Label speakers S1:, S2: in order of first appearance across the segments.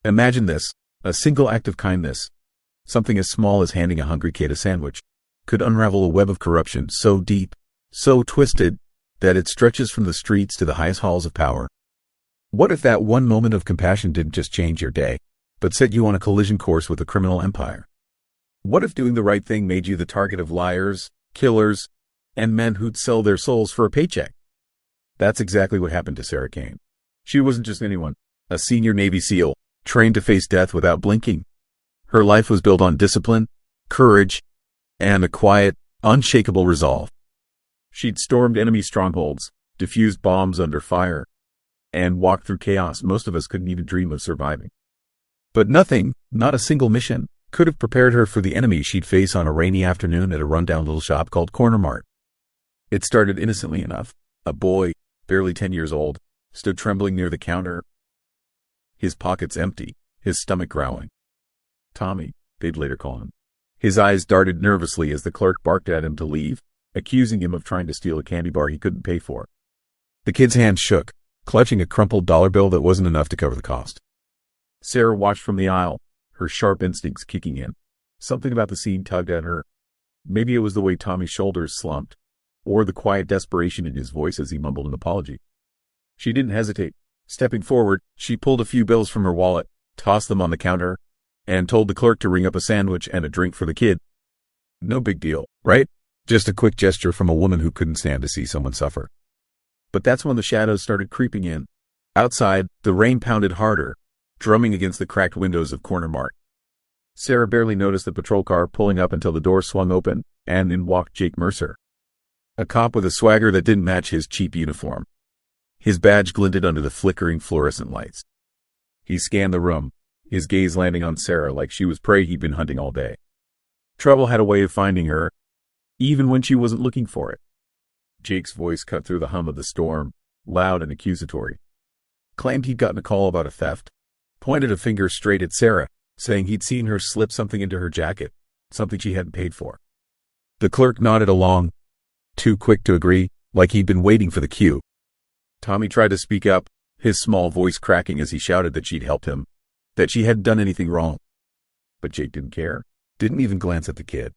S1: Imagine this, a single act of kindness, something as small as handing a hungry kid a sandwich, could unravel a web of corruption so deep, so twisted, that it stretches from the streets to the highest halls of power. What if that one moment of compassion didn't just change your day, but set you on a collision course with a criminal empire? What if doing the right thing made you the target of liars, killers, and men who'd sell their souls for a paycheck? That's exactly what happened to Sarah Kane. She wasn't just anyone, a senior Navy SEAL, trained to face death without blinking. Her life was built on discipline, courage, and a quiet, unshakable resolve. She'd stormed enemy strongholds, diffused bombs under fire, and walked through chaos most of us couldn't even dream of surviving. But nothing, not a single mission, could have prepared her for the enemy she'd face on a rainy afternoon at a rundown little shop called Corner Mart. It started innocently enough. A boy, barely 10 years old, stood trembling near the counter, his pockets empty, his stomach growling. Tommy, they'd later call him. His eyes darted nervously as the clerk barked at him to leave, accusing him of trying to steal a candy bar he couldn't pay for. The kid's hand shook, clutching a crumpled dollar bill that wasn't enough to cover the cost. Sarah watched from the aisle, her sharp instincts kicking in. Something about the scene tugged at her. Maybe it was the way Tommy's shoulders slumped, or the quiet desperation in his voice as he mumbled an apology. She didn't hesitate. Stepping forward, she pulled a few bills from her wallet, tossed them on the counter, and told the clerk to ring up a sandwich and a drink for the kid. No big deal, right? Just a quick gesture from a woman who couldn't stand to see someone suffer. But that's when the shadows started creeping in. Outside, the rain pounded harder, drumming against the cracked windows of Corner Mart. Sarah barely noticed the patrol car pulling up until the door swung open, and in walked Jake Mercer. A cop with a swagger that didn't match his cheap uniform. His badge glinted under the flickering fluorescent lights. He scanned the room, his gaze landing on Sarah like she was prey he'd been hunting all day. Trouble had a way of finding her, even when she wasn't looking for it. Jake's voice cut through the hum of the storm, loud and accusatory. Claimed he'd gotten a call about a theft. Pointed a finger straight at Sarah, saying he'd seen her slip something into her jacket, something she hadn't paid for. The clerk nodded along, too quick to agree, like he'd been waiting for the cue. Tommy tried to speak up, his small voice cracking as he shouted that she'd helped him, that she hadn't done anything wrong. But Jake didn't care, didn't even glance at the kid.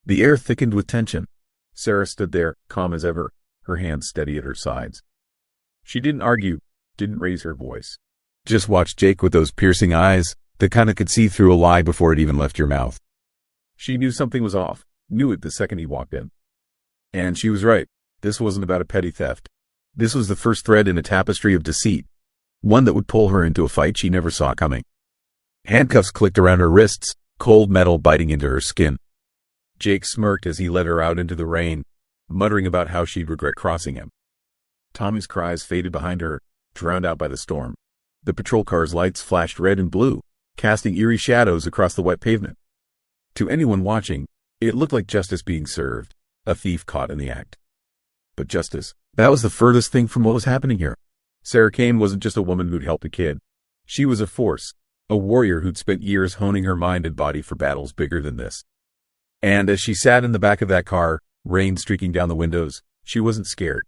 S1: The air thickened with tension. Sarah stood there, calm as ever, her hands steady at her sides. She didn't argue, didn't raise her voice. Just watched Jake with those piercing eyes, that kind of could see through a lie before it even left your mouth. She knew something was off, knew it the second he walked in. And she was right. This wasn't about a petty theft. This was the first thread in a tapestry of deceit, one that would pull her into a fight she never saw coming. Handcuffs clicked around her wrists, cold metal biting into her skin. Jake smirked as he led her out into the rain, muttering about how she'd regret crossing him. Tommy's cries faded behind her, drowned out by the storm. The patrol car's lights flashed red and blue, casting eerie shadows across the wet pavement. To anyone watching, it looked like justice being served, a thief caught in the act. But justice, that was the furthest thing from what was happening here. Sarah Kane wasn't just a woman who'd helped a kid. She was a force, a warrior who'd spent years honing her mind and body for battles bigger than this. And as she sat in the back of that car, rain streaking down the windows, she wasn't scared.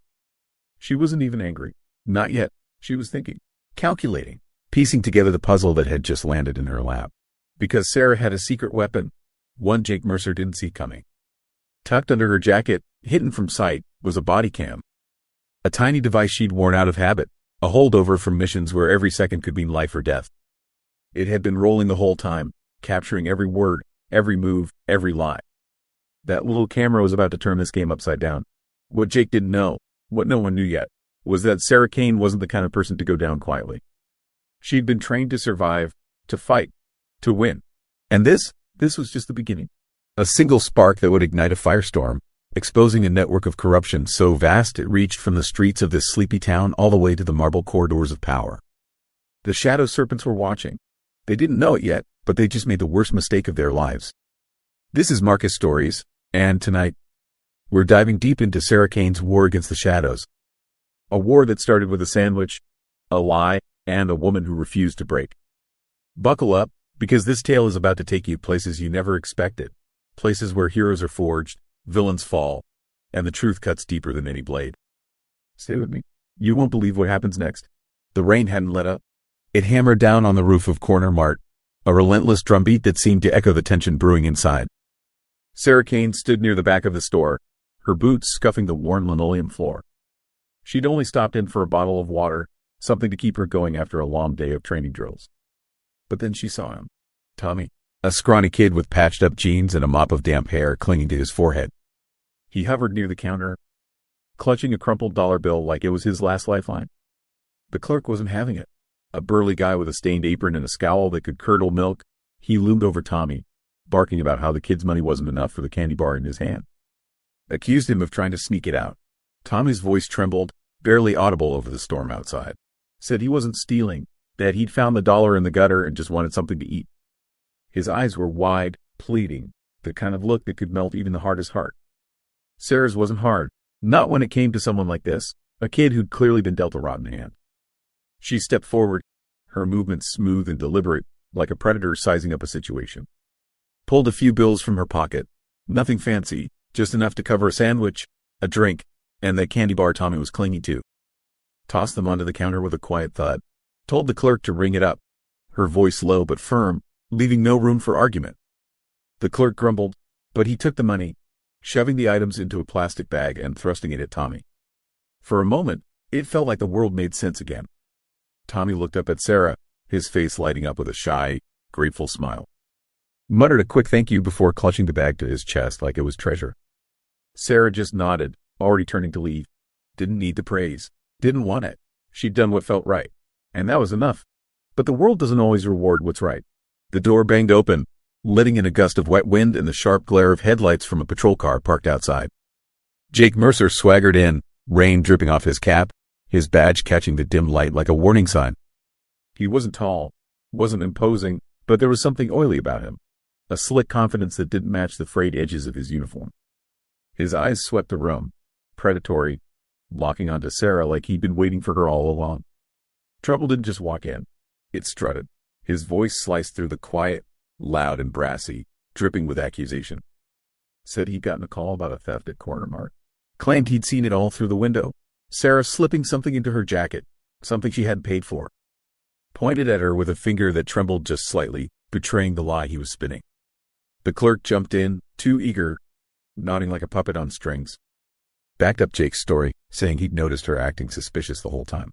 S1: She wasn't even angry. Not yet. She was thinking, calculating, piecing together the puzzle that had just landed in her lap. Because Sarah had a secret weapon, one Jake Mercer didn't see coming. Tucked under her jacket, hidden from sight, was a body cam. A tiny device she'd worn out of habit, a holdover from missions where every second could mean life or death. It had been rolling the whole time, capturing every word, every move, every lie. That little camera was about to turn this game upside down. What Jake didn't know, what no one knew yet, was that Sarah Kane wasn't the kind of person to go down quietly. She'd been trained to survive, to fight, to win. And this was just the beginning. A single spark that would ignite a firestorm, exposing a network of corruption so vast it reached from the streets of this sleepy town all the way to the marble corridors of power. The shadow serpents were watching. They didn't know it yet, but they just made the worst mistake of their lives. This is Marcus Stories, and tonight, we're diving deep into Sarah Kane's war against the shadows. A war that started with a sandwich, a lie, and a woman who refused to break. Buckle up, because this tale is about to take you places you never expected. Places where heroes are forged, villains fall, and the truth cuts deeper than any blade. Stay with me. You won't believe what happens next. The rain hadn't let up. It hammered down on the roof of Corner Mart, a relentless drumbeat that seemed to echo the tension brewing inside. Sarah Kane stood near the back of the store, her boots scuffing the worn linoleum floor. She'd only stopped in for a bottle of water, something to keep her going after a long day of training drills. But then she saw him. Tommy, a scrawny kid with patched-up jeans and a mop of damp hair clinging to his forehead. He hovered near the counter, clutching a crumpled dollar bill like it was his last lifeline. The clerk wasn't having it. A burly guy with a stained apron and a scowl that could curdle milk, he loomed over Tommy, barking about how the kid's money wasn't enough for the candy bar in his hand. Accused him of trying to sneak it out. Tommy's voice trembled, barely audible over the storm outside. Said he wasn't stealing, that he'd found the dollar in the gutter and just wanted something to eat. His eyes were wide, pleading, the kind of look that could melt even the hardest heart. Sarah's wasn't hard, not when it came to someone like this, a kid who'd clearly been dealt a rotten hand. She stepped forward, her movements smooth and deliberate, like a predator sizing up a situation. Pulled a few bills from her pocket. Nothing fancy, just enough to cover a sandwich, a drink, and that candy bar Tommy was clinging to. Tossed them onto the counter with a quiet thud. Told the clerk to ring it up, her voice low but firm, leaving no room for argument. The clerk grumbled, but he took the money, shoving the items into a plastic bag and thrusting it at Tommy. For a moment, it felt like the world made sense again. Tommy looked up at Sarah, his face lighting up with a shy, grateful smile. Muttered a quick thank you before clutching the bag to his chest like it was treasure. Sarah just nodded, already turning to leave. Didn't need the praise. Didn't want it. She'd done what felt right. And that was enough. But the world doesn't always reward what's right. The door banged open, letting in a gust of wet wind and the sharp glare of headlights from a patrol car parked outside. Jake Mercer swaggered in, rain dripping off his cap, his badge catching the dim light like a warning sign. He wasn't tall, wasn't imposing, but there was something oily about him. A slick confidence that didn't match the frayed edges of his uniform. His eyes swept the room, predatory, locking onto Sarah like he'd been waiting for her all along. Trouble didn't just walk in. It strutted. His voice sliced through the quiet, loud and brassy, dripping with accusation. Said he'd gotten a call about a theft at Corner Mart. Claimed he'd seen it all through the window. Sarah slipping something into her jacket, something she hadn't paid for. Pointed at her with a finger that trembled just slightly, betraying the lie he was spinning. The clerk jumped in, too eager, nodding like a puppet on strings. Backed up Jake's story, saying he'd noticed her acting suspicious the whole time.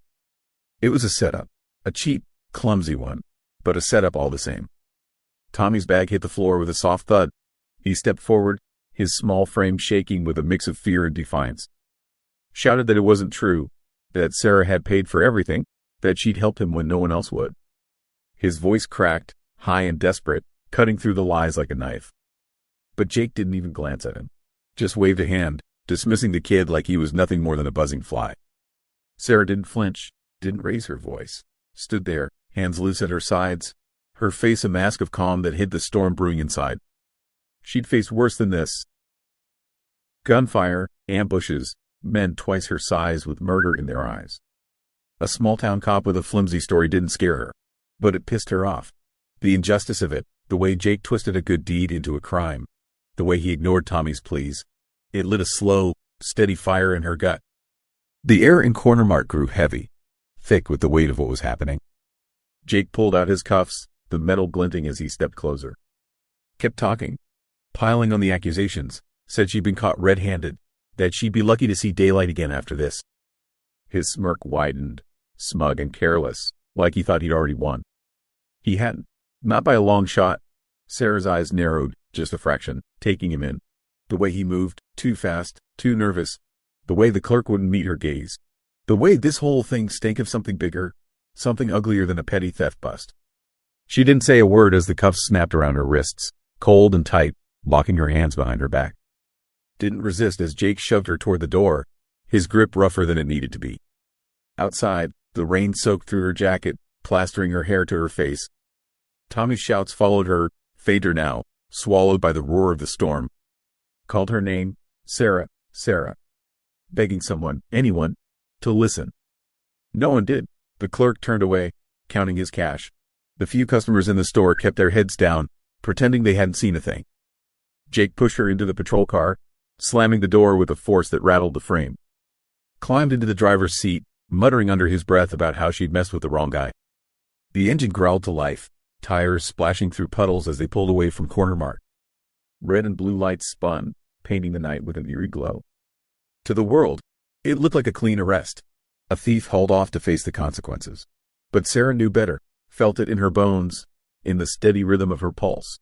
S1: It was a setup, a cheap, clumsy one, but a setup all the same. Tommy's bag hit the floor with a soft thud. He stepped forward, his small frame shaking with a mix of fear and defiance. Shouted that it wasn't true, that Sarah had paid for everything, that she'd helped him when no one else would. His voice cracked, high and desperate, cutting through the lies like a knife. But Jake didn't even glance at him. Just waved a hand, dismissing the kid like he was nothing more than a buzzing fly. Sarah didn't flinch, didn't raise her voice. Stood there, hands loose at her sides, her face a mask of calm that hid the storm brewing inside. She'd faced worse than this. Gunfire, ambushes, men twice her size with murder in their eyes. A small-town cop with a flimsy story didn't scare her, but it pissed her off. The injustice of it, the way Jake twisted a good deed into a crime, the way he ignored Tommy's pleas. It lit a slow, steady fire in her gut. The air in Corner Mart grew heavy, thick with the weight of what was happening. Jake pulled out his cuffs, the metal glinting as he stepped closer. Kept talking, piling on the accusations, said she'd been caught red-handed, that she'd be lucky to see daylight again after this. His smirk widened, smug and careless, like he thought he'd already won. He hadn't, not by a long shot. Sarah's eyes narrowed, just a fraction, taking him in. The way he moved, too fast, too nervous. The way the clerk wouldn't meet her gaze. The way this whole thing stank of something bigger, something uglier than a petty theft bust. She didn't say a word as the cuffs snapped around her wrists, cold and tight, locking her hands behind her back. Didn't resist as Jake shoved her toward the door, his grip rougher than it needed to be. Outside, the rain soaked through her jacket, plastering her hair to her face. Tommy's shouts followed her, fainter now, swallowed by the roar of the storm. Called her name, Sarah, Sarah. Begging someone, anyone, to listen. No one did. The clerk turned away, counting his cash. The few customers in the store kept their heads down, pretending they hadn't seen a thing. Jake pushed her into the patrol car, slamming the door with a force that rattled the frame. Climbed into the driver's seat, muttering under his breath about how she'd messed with the wrong guy. The engine growled to life, tires splashing through puddles as they pulled away from Corner Mart. Red and blue lights spun, painting the night with an eerie glow. To the world, it looked like a clean arrest. A thief hauled off to face the consequences. But Sarah knew better, felt it in her bones, in the steady rhythm of her pulse.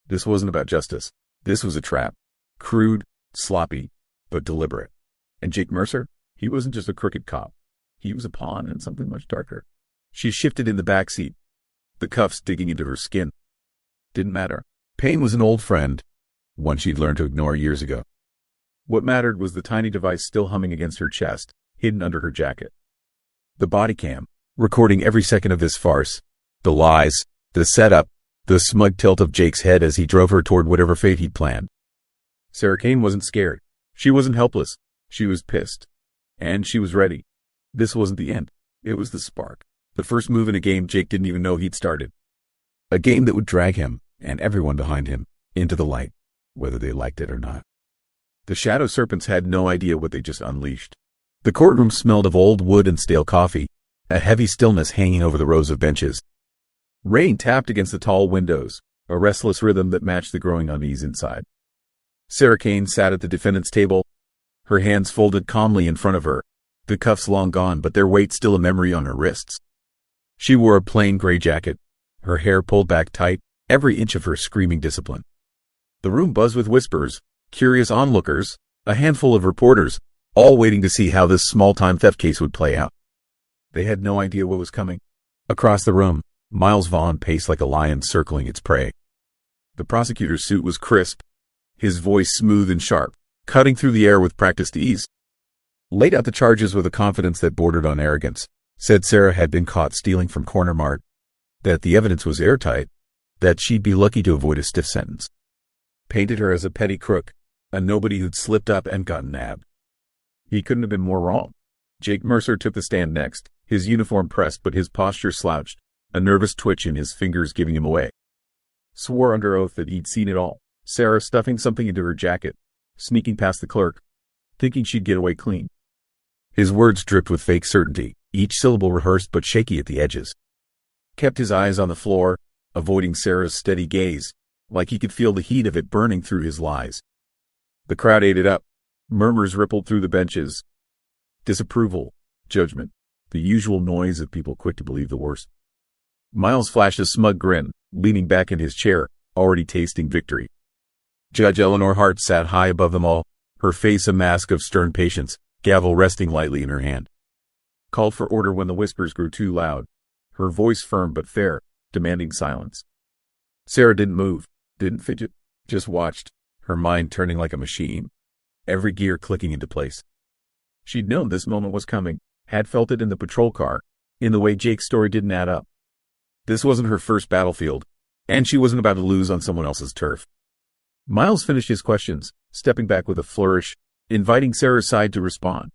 S1: This wasn't about justice. This was a trap. Crude, sloppy, but deliberate. And Jake Mercer? He wasn't just a crooked cop. He was a pawn in something much darker. She shifted in the back seat, the cuffs digging into her skin. Didn't matter. Pain was an old friend, one she'd learned to ignore years ago. What mattered was the tiny device still humming against her chest, hidden under her jacket. The body cam, recording every second of this farce. The lies, the setup, the smug tilt of Jake's head as he drove her toward whatever fate he'd planned. Sarah Kane wasn't scared. She wasn't helpless. She was pissed. And she was ready. This wasn't the end. It was the spark. The first move in a game Jake didn't even know he'd started. A game that would drag him, and everyone behind him, into the light, whether they liked it or not. The Shadow Serpents had no idea what they just unleashed. The courtroom smelled of old wood and stale coffee, a heavy stillness hanging over the rows of benches. Rain tapped against the tall windows, a restless rhythm that matched the growing unease inside. Sarah Kane sat at the defendant's table, her hands folded calmly in front of her, the cuffs long gone but their weight still a memory on her wrists. She wore a plain gray jacket, her hair pulled back tight, every inch of her screaming discipline. The room buzzed with whispers, curious onlookers, a handful of reporters, all waiting to see how this small-time theft case would play out. They had no idea what was coming. Across the room, Miles Vaughn paced like a lion circling its prey. The prosecutor's suit was crisp, his voice smooth and sharp, cutting through the air with practiced ease. Laid out the charges with a confidence that bordered on arrogance, said Sarah had been caught stealing from Corner Mart, that the evidence was airtight, that she'd be lucky to avoid a stiff sentence. Painted her as a petty crook, a nobody who'd slipped up and gotten nabbed. He couldn't have been more wrong. Jake Mercer took the stand next, his uniform pressed but his posture slouched, a nervous twitch in his fingers giving him away. Swore under oath that he'd seen it all. Sarah stuffing something into her jacket, sneaking past the clerk, thinking she'd get away clean. His words dripped with fake certainty, each syllable rehearsed but shaky at the edges. Kept his eyes on the floor, avoiding Sarah's steady gaze, like he could feel the heat of it burning through his lies. The crowd ate it up. Murmurs rippled through the benches. Disapproval, judgment, the usual noise of people quick to believe the worst. Miles flashed a smug grin, leaning back in his chair, already tasting victory. Judge Eleanor Hart sat high above them all, her face a mask of stern patience, gavel resting lightly in her hand. Called for order when the whispers grew too loud, her voice firm but fair, demanding silence. Sarah didn't move, didn't fidget, just watched, her mind turning like a machine, every gear clicking into place. She'd known this moment was coming, had felt it in the patrol car, in the way Jake's story didn't add up. This wasn't her first battlefield, and she wasn't about to lose on someone else's turf. Miles finished his questions, stepping back with a flourish, inviting Sarah's side to respond.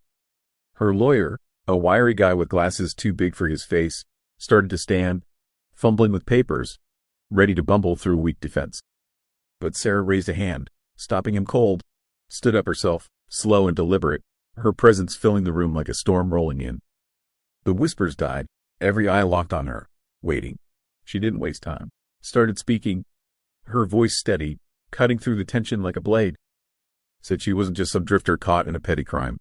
S1: Her lawyer, a wiry guy with glasses too big for his face, started to stand, fumbling with papers, ready to bumble through weak defense. But Sarah raised a hand, stopping him cold, stood up herself, slow and deliberate, her presence filling the room like a storm rolling in. The whispers died, every eye locked on her, waiting. She didn't waste time. Started speaking, her voice steady, cutting through the tension like a blade. Said she wasn't just some drifter caught in a petty crime.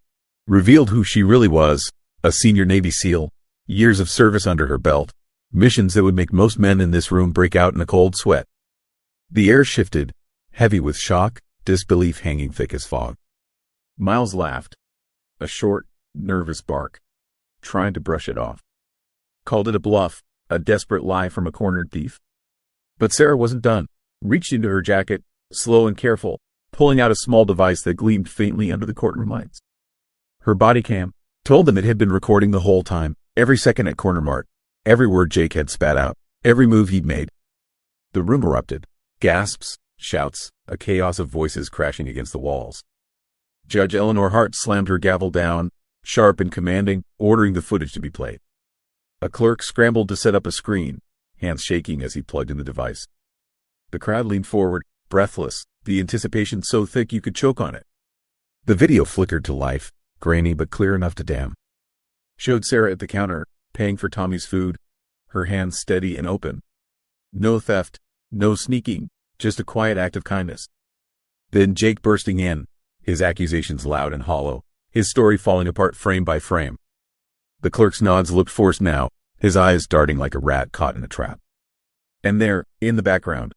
S1: Revealed who she really was, a senior Navy SEAL, years of service under her belt, missions that would make most men in this room break out in a cold sweat. The air shifted, heavy with shock, disbelief hanging thick as fog. Miles laughed, a short, nervous bark, trying to brush it off. Called it a bluff, a desperate lie from a cornered thief. But Sarah wasn't done. Reached into her jacket, slow and careful, pulling out a small device that gleamed faintly under the courtroom lights. Her body cam told them it had been recording the whole time, every second at Corner Mart, every word Jake had spat out, every move he'd made. The room erupted. Gasps, shouts, a chaos of voices crashing against the walls. Judge Eleanor Hart slammed her gavel down, sharp and commanding, ordering the footage to be played. A clerk scrambled to set up a screen, hands shaking as he plugged in the device. The crowd leaned forward, breathless, the anticipation so thick you could choke on it. The video flickered to life, grainy but clear enough to damn. Showed Sarah at the counter, paying for Tommy's food, her hands steady and open. No theft, no sneaking, just a quiet act of kindness. Then Jake bursting in, his accusations loud and hollow, his story falling apart frame by frame. The clerk's nods looked forced now, his eyes darting like a rat caught in a trap. And there, in the background,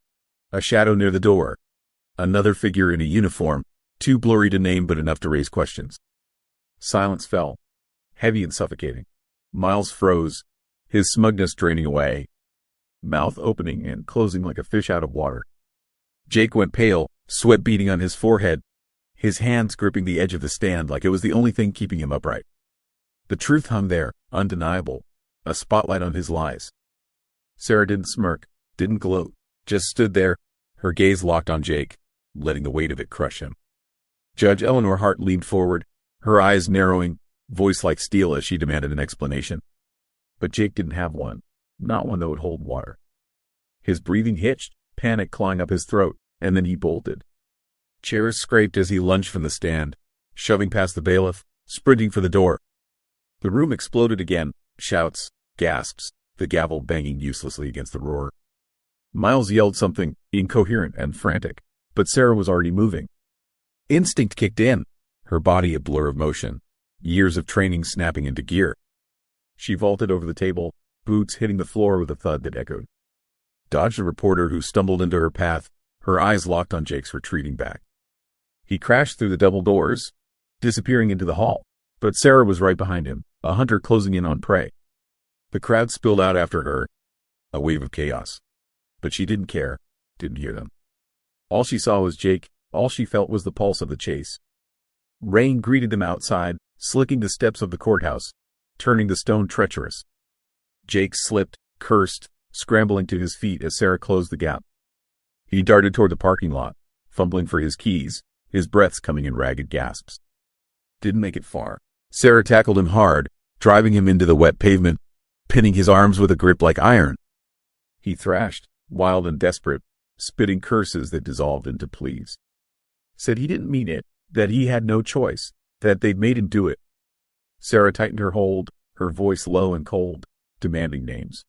S1: a shadow near the door. Another figure in a uniform, too blurry to name but enough to raise questions. Silence fell, heavy and suffocating. Miles froze, his smugness draining away, mouth opening and closing like a fish out of water. Jake went pale, sweat beading on his forehead, his hands gripping the edge of the stand like it was the only thing keeping him upright. The truth hung there, undeniable, a spotlight on his lies. Sarah didn't smirk, didn't gloat, just stood there, her gaze locked on Jake, letting the weight of it crush him. Judge Eleanor Hart leaned forward, her eyes narrowing, voice like steel as she demanded an explanation. But Jake didn't have one, not one that would hold water. His breathing hitched, panic clawing up his throat, and then he bolted. Chairs scraped as he lunged from the stand, shoving past the bailiff, sprinting for the door. The room exploded again, shouts, gasps, the gavel banging uselessly against the roar. Miles yelled something, incoherent and frantic, but Sarah was already moving. Instinct kicked in, her body a blur of motion, years of training snapping into gear. She vaulted over the table, boots hitting the floor with a thud that echoed. Dodged a reporter who stumbled into her path, her eyes locked on Jake's retreating back. He crashed through the double doors, disappearing into the hall, but Sarah was right behind him, a hunter closing in on prey. The crowd spilled out after her, a wave of chaos. But she didn't care, didn't hear them. All she saw was Jake, all she felt was the pulse of the chase. Rain greeted them outside, slicking the steps of the courthouse, turning the stone treacherous. Jake slipped, cursed, scrambling to his feet as Sarah closed the gap. He darted toward the parking lot, fumbling for his keys, his breaths coming in ragged gasps. Didn't make it far. Sarah tackled him hard, driving him into the wet pavement, pinning his arms with a grip like iron. He thrashed, wild and desperate, spitting curses that dissolved into pleas. Said he didn't mean it, that he had no choice, that they'd made him do it. Sarah tightened her hold, her voice low and cold, demanding names.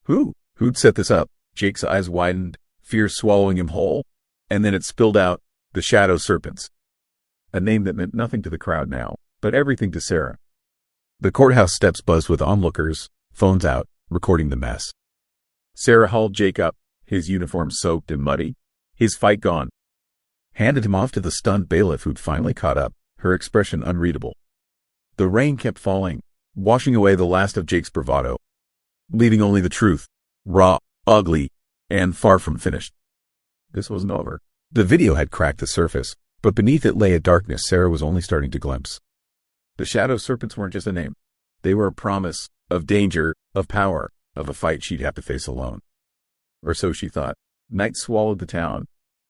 S1: Who'd set this up? Jake's eyes widened, fear swallowing him whole, and then it spilled out, the Shadow Serpents. A name that meant nothing to the crowd now, but everything to Sarah. The courthouse steps buzzed with onlookers, phones out, recording the mess. Sarah hauled Jake up, his uniform soaked and muddy, his fight gone. Handed him off to the stunned bailiff who'd finally caught up, her expression unreadable. The rain kept falling, washing away the last of Jake's bravado, leaving only the truth, raw, ugly, and far from finished. This wasn't over. The video had cracked the surface, but beneath it lay a darkness Sarah was only starting to glimpse. The Shadow Serpents weren't just a name. They were a promise of danger, of power, of a fight she'd have to face alone. Or so she thought. Night swallowed the town,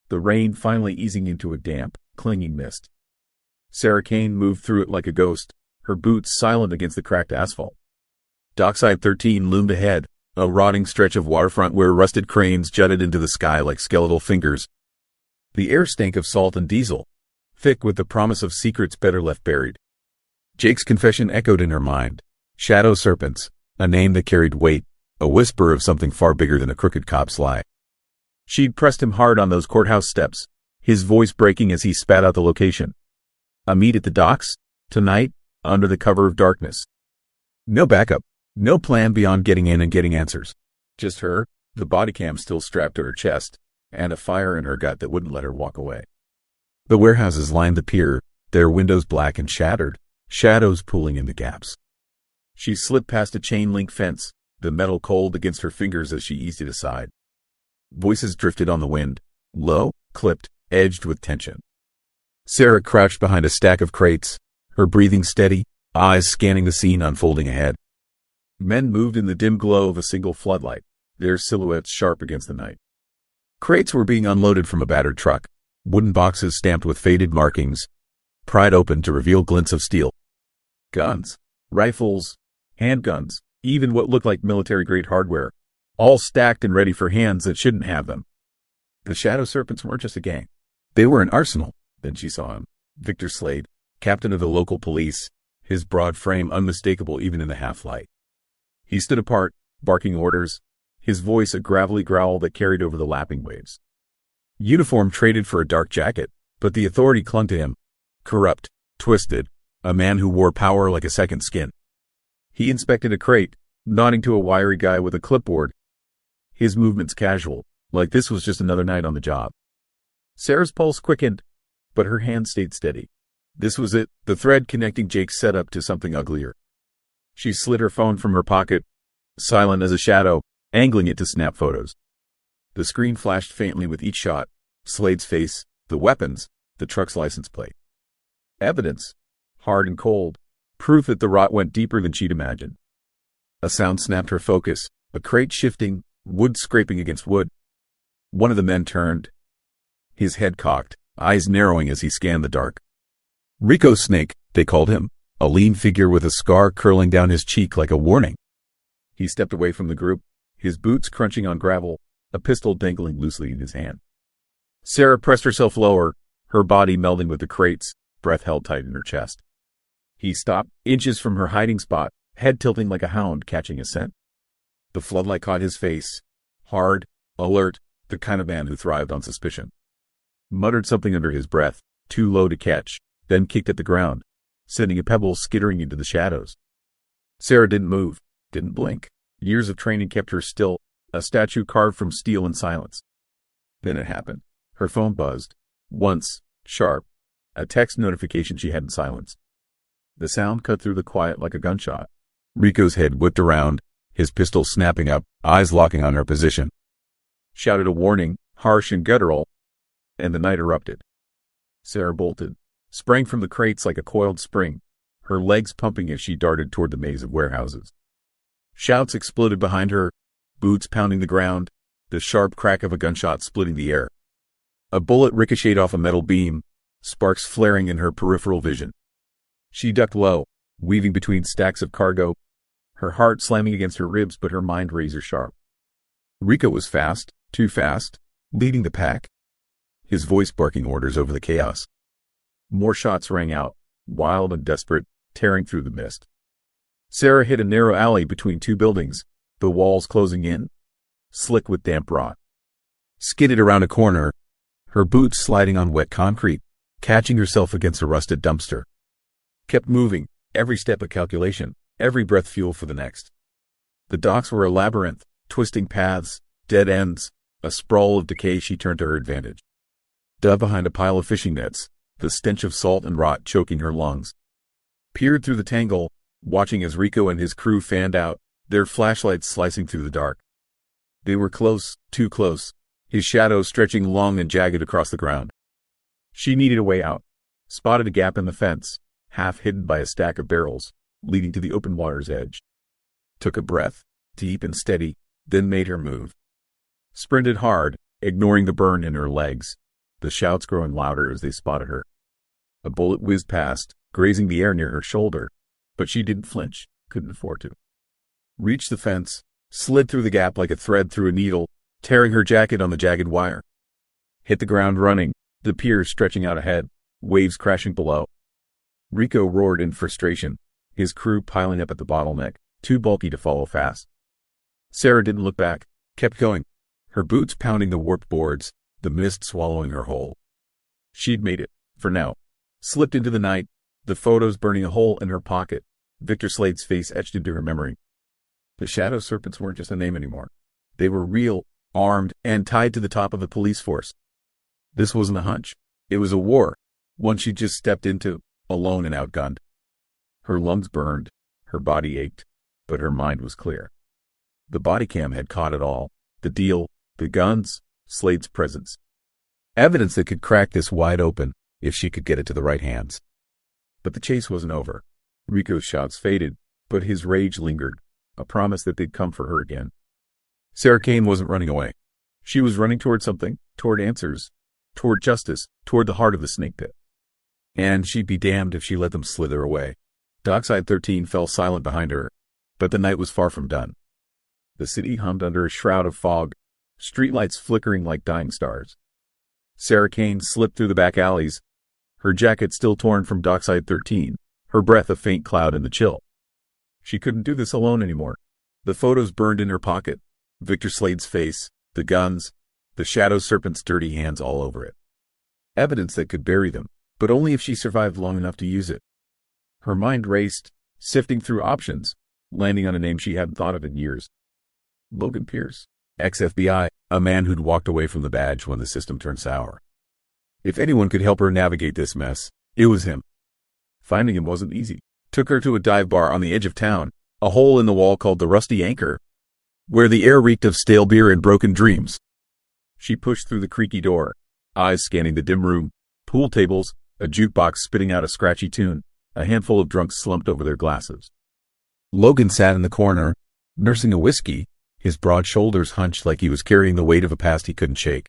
S1: the rain finally easing into a damp, clinging mist. Sarah Kane moved through it like a ghost, her boots silent against the cracked asphalt. Dockside 13 loomed ahead, a rotting stretch of waterfront where rusted cranes jutted into the sky like skeletal fingers. The air stank of salt and diesel, thick with the promise of secrets better left buried. Jake's confession echoed in her mind. Shadow Serpents, a name that carried weight, a whisper of something far bigger than a crooked cop's lie. She'd pressed him hard on those courthouse steps, his voice breaking as he spat out the location. A meet at the docks? Tonight, under the cover of darkness. No backup, no plan beyond getting in and getting answers. Just her, the body cam still strapped to her chest, and a fire in her gut that wouldn't let her walk away. The warehouses lined the pier, their windows black and shattered, shadows pooling in the gaps. She slipped past a chain-link fence, the metal cold against her fingers as she eased it aside. Voices drifted on the wind, low, clipped, edged with tension. Sarah crouched behind a stack of crates, her breathing steady, eyes scanning the scene unfolding ahead. Men moved in the dim glow of a single floodlight, their silhouettes sharp against the night. Crates were being unloaded from a battered truck, wooden boxes stamped with faded markings, pried open to reveal glints of steel. Guns, rifles, handguns, even what looked like military-grade hardware, all stacked and ready for hands that shouldn't have them. The Shadow Serpents weren't just a gang. They were an arsenal. Then she saw him, Victor Slade, captain of the local police, his broad frame unmistakable even in the half-light. He stood apart, barking orders, his voice a gravelly growl that carried over the lapping waves. Uniform traded for a dark jacket, but the authority clung to him. Corrupt, twisted, a man who wore power like a second skin. He inspected a crate, nodding to a wiry guy with a clipboard. His movements casual, like this was just another night on the job. Sarah's pulse quickened, but her hand stayed steady. This was it, the thread connecting Jake's setup to something uglier. She slid her phone from her pocket, silent as a shadow, angling it to snap photos. The screen flashed faintly with each shot. Slade's face, the weapons, the truck's license plate. Evidence, hard and cold, proof that the rot went deeper than she'd imagined. A sound snapped her focus, a crate shifting, wood scraping against wood. One of the men turned, his head cocked, eyes narrowing as he scanned the dark. Rico Snake, they called him, a lean figure with a scar curling down his cheek like a warning. He stepped away from the group, his boots crunching on gravel, a pistol dangling loosely in his hand. Sarah pressed herself lower, her body melding with the crates, breath held tight in her chest. He stopped, inches from her hiding spot, head tilting like a hound catching a scent. The floodlight caught his face, hard, alert, the kind of man who thrived on suspicion. Muttered something under his breath, too low to catch, then kicked at the ground, sending a pebble skittering into the shadows. Sarah didn't move, didn't blink. Years of training kept her still, a statue carved from steel and silence. Then it happened. Her phone buzzed. Once, sharp, a text notification she hadn't silenced. The sound cut through the quiet like a gunshot. Rico's head whipped around, his pistol snapping up, eyes locking on her position. Shouted a warning, harsh and guttural, and the night erupted. Sarah bolted, sprang from the crates like a coiled spring, her legs pumping as she darted toward the maze of warehouses. Shouts exploded behind her, boots pounding the ground, the sharp crack of a gunshot splitting the air. A bullet ricocheted off a metal beam, sparks flaring in her peripheral vision. She ducked low, weaving between stacks of cargo, her heart slamming against her ribs but her mind razor sharp. Rico was fast, too fast, leading the pack, his voice barking orders over the chaos. More shots rang out, wild and desperate, tearing through the mist. Sarah hit a narrow alley between two buildings, the walls closing in, slick with damp rot. Skidded around a corner, her boots sliding on wet concrete, catching herself against a rusted dumpster. Kept moving, every step a calculation, every breath fuel for the next. The docks were a labyrinth, twisting paths, dead ends, a sprawl of decay she turned to her advantage. Dove behind a pile of fishing nets, the stench of salt and rot choking her lungs. Peered through the tangle, watching as Rico and his crew fanned out, their flashlights slicing through the dark. They were close, too close, his shadow stretching long and jagged across the ground. She needed a way out. Spotted a gap in the fence, half hidden by a stack of barrels, leading to the open water's edge. Took a breath, deep and steady, then made her move. Sprinted hard, ignoring the burn in her legs, the shouts growing louder as they spotted her. A bullet whizzed past, grazing the air near her shoulder, but she didn't flinch, couldn't afford to. Reached the fence, slid through the gap like a thread through a needle, tearing her jacket on the jagged wire. Hit the ground running, the pier stretching out ahead, waves crashing below. Rico roared in frustration, his crew piling up at the bottleneck, too bulky to follow fast. Sarah didn't look back, kept going, her boots pounding the warped boards, the mist swallowing her whole. She'd made it, for now. Slipped into the night, the photos burning a hole in her pocket, Victor Slade's face etched into her memory. The Shadow Serpents weren't just a name anymore. They were real, armed, and tied to the top of a police force. This wasn't a hunch. It was a war, one she'd just stepped into, alone and outgunned. Her lungs burned, her body ached, but her mind was clear. The body cam had caught it all, the deal, the guns, Slade's presence. Evidence that could crack this wide open, if she could get it to the right hands. But the chase wasn't over. Rico's shouts faded, but his rage lingered, a promise that they'd come for her again. Sarah Kane wasn't running away. She was running toward something, toward answers, toward justice, toward the heart of the snake pit. And she'd be damned if she let them slither away. Dockside 13 fell silent behind her, but the night was far from done. The city hummed under a shroud of fog, streetlights flickering like dying stars. Sarah Kane slipped through the back alleys, her jacket still torn from Dockside 13, her breath a faint cloud in the chill. She couldn't do this alone anymore. The photos burned in her pocket. Victor Slade's face, the guns, the shadow serpent's dirty hands all over it. Evidence that could bury them, but only if she survived long enough to use it. Her mind raced, sifting through options, landing on a name she hadn't thought of in years. Logan Pierce, ex-FBI, a man who'd walked away from the badge when the system turned sour. If anyone could help her navigate this mess, it was him. Finding him wasn't easy. Took her to a dive bar on the edge of town, a hole in the wall called the Rusty Anchor, where the air reeked of stale beer and broken dreams. She pushed through the creaky door, eyes scanning the dim room, pool tables, a jukebox spitting out a scratchy tune, a handful of drunks slumped over their glasses. Logan sat in the corner, nursing a whiskey, his broad shoulders hunched like he was carrying the weight of a past he couldn't shake.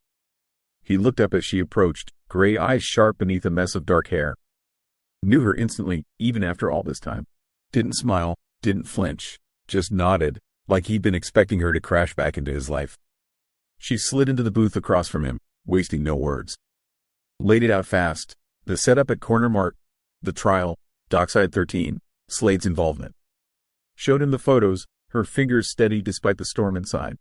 S1: He looked up as she approached, gray eyes sharp beneath a mess of dark hair. Knew her instantly, even after all this time. Didn't smile, didn't flinch, just nodded, like he'd been expecting her to crash back into his life. She slid into the booth across from him, wasting no words. Laid it out fast, the setup at Corner Mart, the trial, Dockside 13, Slade's involvement. Showed him the photos, her fingers steady despite the storm inside.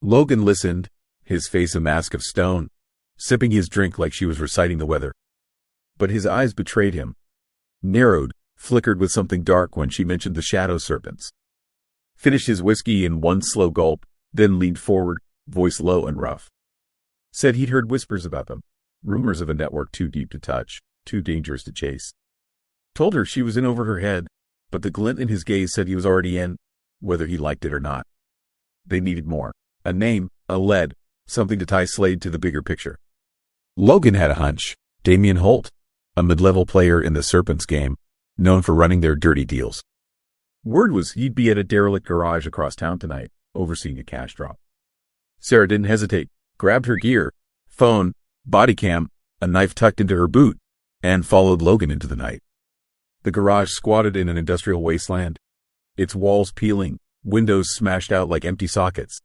S1: Logan listened, his face a mask of stone, sipping his drink like she was reciting the weather. But his eyes betrayed him. Narrowed, flickered with something dark when she mentioned the shadow serpents. Finished his whiskey in one slow gulp, then leaned forward, voice low and rough. Said he'd heard whispers about them, rumors of a network too deep to touch, too dangerous to chase. Told her she was in over her head, but the glint in his gaze said he was already in, whether he liked it or not. They needed more. A name, a lead, something to tie Slade to the bigger picture. Logan had a hunch. Damien Holt, a mid-level player in the Serpents game, known for running their dirty deals. Word was he'd be at a derelict garage across town tonight, overseeing a cash drop. Sarah didn't hesitate, grabbed her gear, phone, body cam, a knife tucked into her boot, and followed Logan into the night. The garage squatted in an industrial wasteland, its walls peeling, windows smashed out like empty sockets.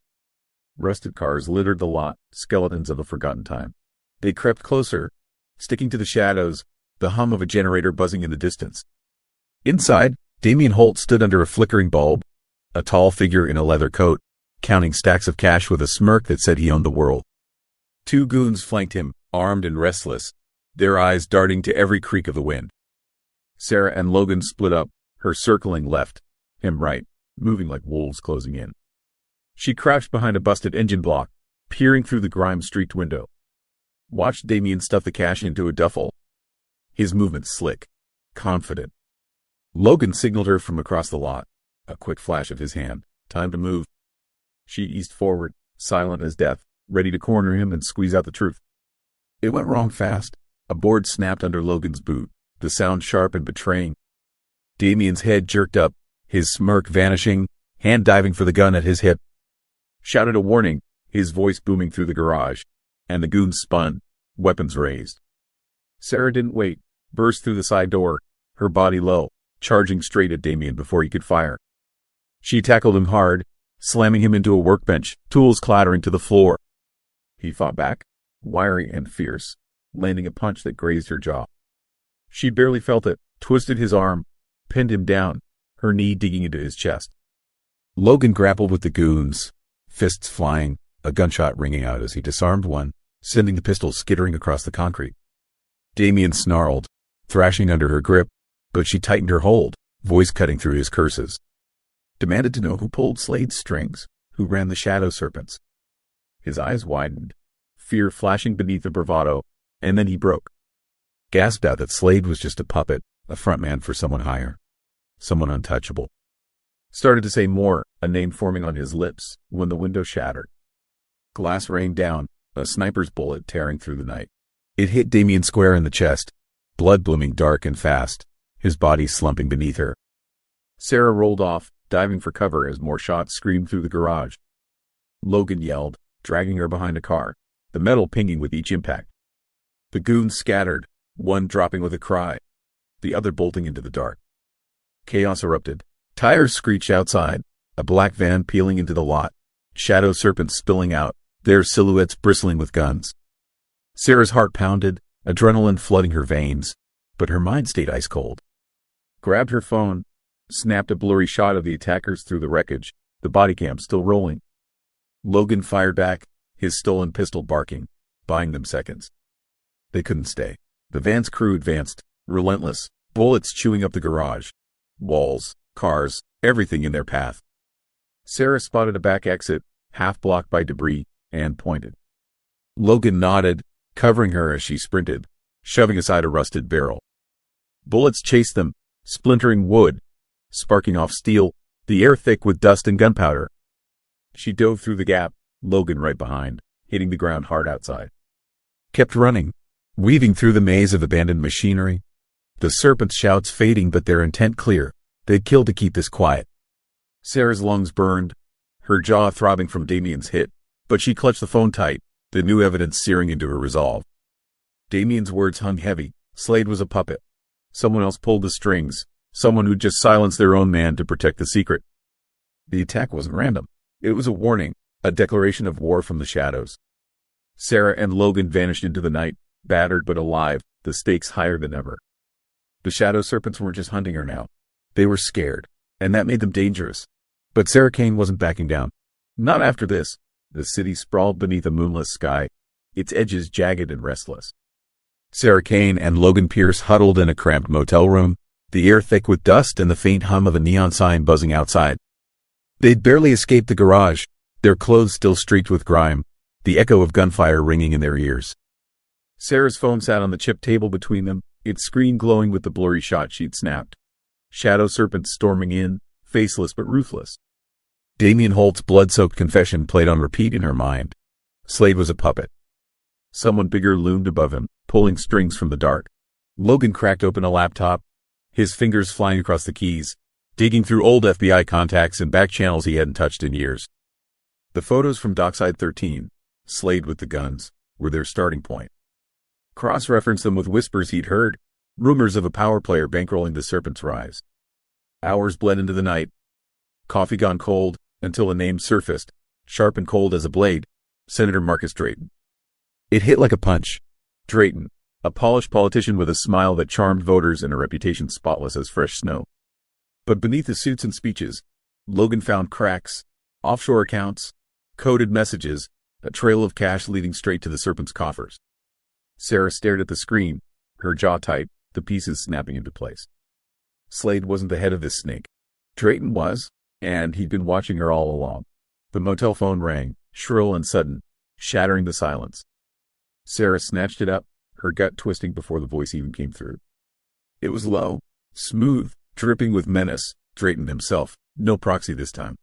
S1: Rusted cars littered the lot, skeletons of a forgotten time. They crept closer, sticking to the shadows, the hum of a generator buzzing in the distance. Inside, Damien Holt stood under a flickering bulb, a tall figure in a leather coat, counting stacks of cash with a smirk that said he owned the world. Two goons flanked him, armed and restless, their eyes darting to every creak of the wind. Sarah and Logan split up, her circling left, him right, moving like wolves closing in. She crouched behind a busted engine block, peering through the grime-streaked window. Watched Damien stuff the cash into a duffel. His movements slick, confident. Logan signaled her from across the lot, a quick flash of his hand. Time to move. She eased forward, silent as death, ready to corner him and squeeze out the truth. It went wrong fast. A board snapped under Logan's boot, the sound sharp and betraying. Damien's head jerked up, his smirk vanishing, hand diving for the gun at his hip. Shouted a warning, his voice booming through the garage, and the goons spun, weapons raised. Sarah didn't wait, burst through the side door, her body low, charging straight at Damien before he could fire. She tackled him hard, slamming him into a workbench, tools clattering to the floor. He fought back, wiry and fierce, landing a punch that grazed her jaw. She barely felt it, twisted his arm, pinned him down, her knee digging into his chest. Logan grappled with the goons, fists flying, a gunshot ringing out as he disarmed one, sending the pistol skittering across the concrete. Damien snarled, thrashing under her grip, but she tightened her hold, voice cutting through his curses. Demanded to know who pulled Slade's strings, who ran the shadow serpents. His eyes widened, fear flashing beneath the bravado, and then he broke. Gasped out that Slade was just a puppet, a frontman for someone higher, someone untouchable. Started to say more, a name forming on his lips, when the window shattered. Glass rained down, a sniper's bullet tearing through the night. It hit Damien square in the chest, blood blooming dark and fast, his body slumping beneath her. Sarah rolled off, diving for cover as more shots screamed through the garage. Logan yelled, dragging her behind a car, the metal pinging with each impact. The goons scattered, one dropping with a cry, the other bolting into the dark. Chaos erupted. Tires screeched outside, a black van peeling into the lot, shadow serpents spilling out, their silhouettes bristling with guns. Sarah's heart pounded, adrenaline flooding her veins, but her mind stayed ice cold. Grabbed her phone, snapped a blurry shot of the attackers through the wreckage, the body cam still rolling. Logan fired back, his stolen pistol barking, buying them seconds. They couldn't stay. The van's crew advanced, relentless, bullets chewing up the garage. Walls, cars, everything in their path. Sarah spotted a back exit, half blocked by debris, and pointed. Logan nodded, covering her as she sprinted, shoving aside a rusted barrel. Bullets chased them, splintering wood, sparking off steel, the air thick with dust and gunpowder. She dove through the gap, Logan right behind, hitting the ground hard outside. Kept running, weaving through the maze of abandoned machinery. The serpent's shouts fading but their intent clear. They'd kill to keep this quiet. Sarah's lungs burned, her jaw throbbing from Damien's hit, but she clutched the phone tight, the new evidence searing into her resolve. Damien's words hung heavy. Slade was a puppet. Someone else pulled the strings, someone who'd just silenced their own man to protect the secret. The attack wasn't random. It was a warning, a declaration of war from the shadows. Sarah and Logan vanished into the night, battered but alive, the stakes higher than ever. The shadow serpents weren't just hunting her now. They were scared, and that made them dangerous. But Sarah Kane wasn't backing down. Not after this. The city sprawled beneath a moonless sky, its edges jagged and restless. Sarah Kane and Logan Pierce huddled in a cramped motel room, the air thick with dust and the faint hum of a neon sign buzzing outside. They'd barely escaped the garage, their clothes still streaked with grime, the echo of gunfire ringing in their ears. Sarah's phone sat on the chip table between them, its screen glowing with the blurry shot she'd snapped. Shadow serpents storming in, faceless but ruthless. Damien Holt's blood-soaked confession played on repeat in her mind. Slade was a puppet. Someone bigger loomed above him, pulling strings from the dark. Logan cracked open a laptop, his fingers flying across the keys, digging through old FBI contacts and back channels he hadn't touched in years. The photos from Dockside 13, Slade with the guns, were their starting point. Cross-referenced them with whispers he'd heard, rumors of a power player bankrolling the serpent's rise. Hours bled into the night. Coffee gone cold, until a name surfaced, sharp and cold as a blade, Senator Marcus Drayton. It hit like a punch. Drayton, a polished politician with a smile that charmed voters and a reputation spotless as fresh snow. But beneath his suits and speeches, Logan found cracks, offshore accounts, coded messages, a trail of cash leading straight to the serpent's coffers. Sarah stared at the screen, her jaw tight, the pieces snapping into place. Slade wasn't the head of this snake. Drayton was, and he'd been watching her all along. The motel phone rang, shrill and sudden, shattering the silence. Sarah snatched it up, her gut twisting before the voice even came through. It was low, smooth, dripping with menace. Drayton himself, no proxy this time.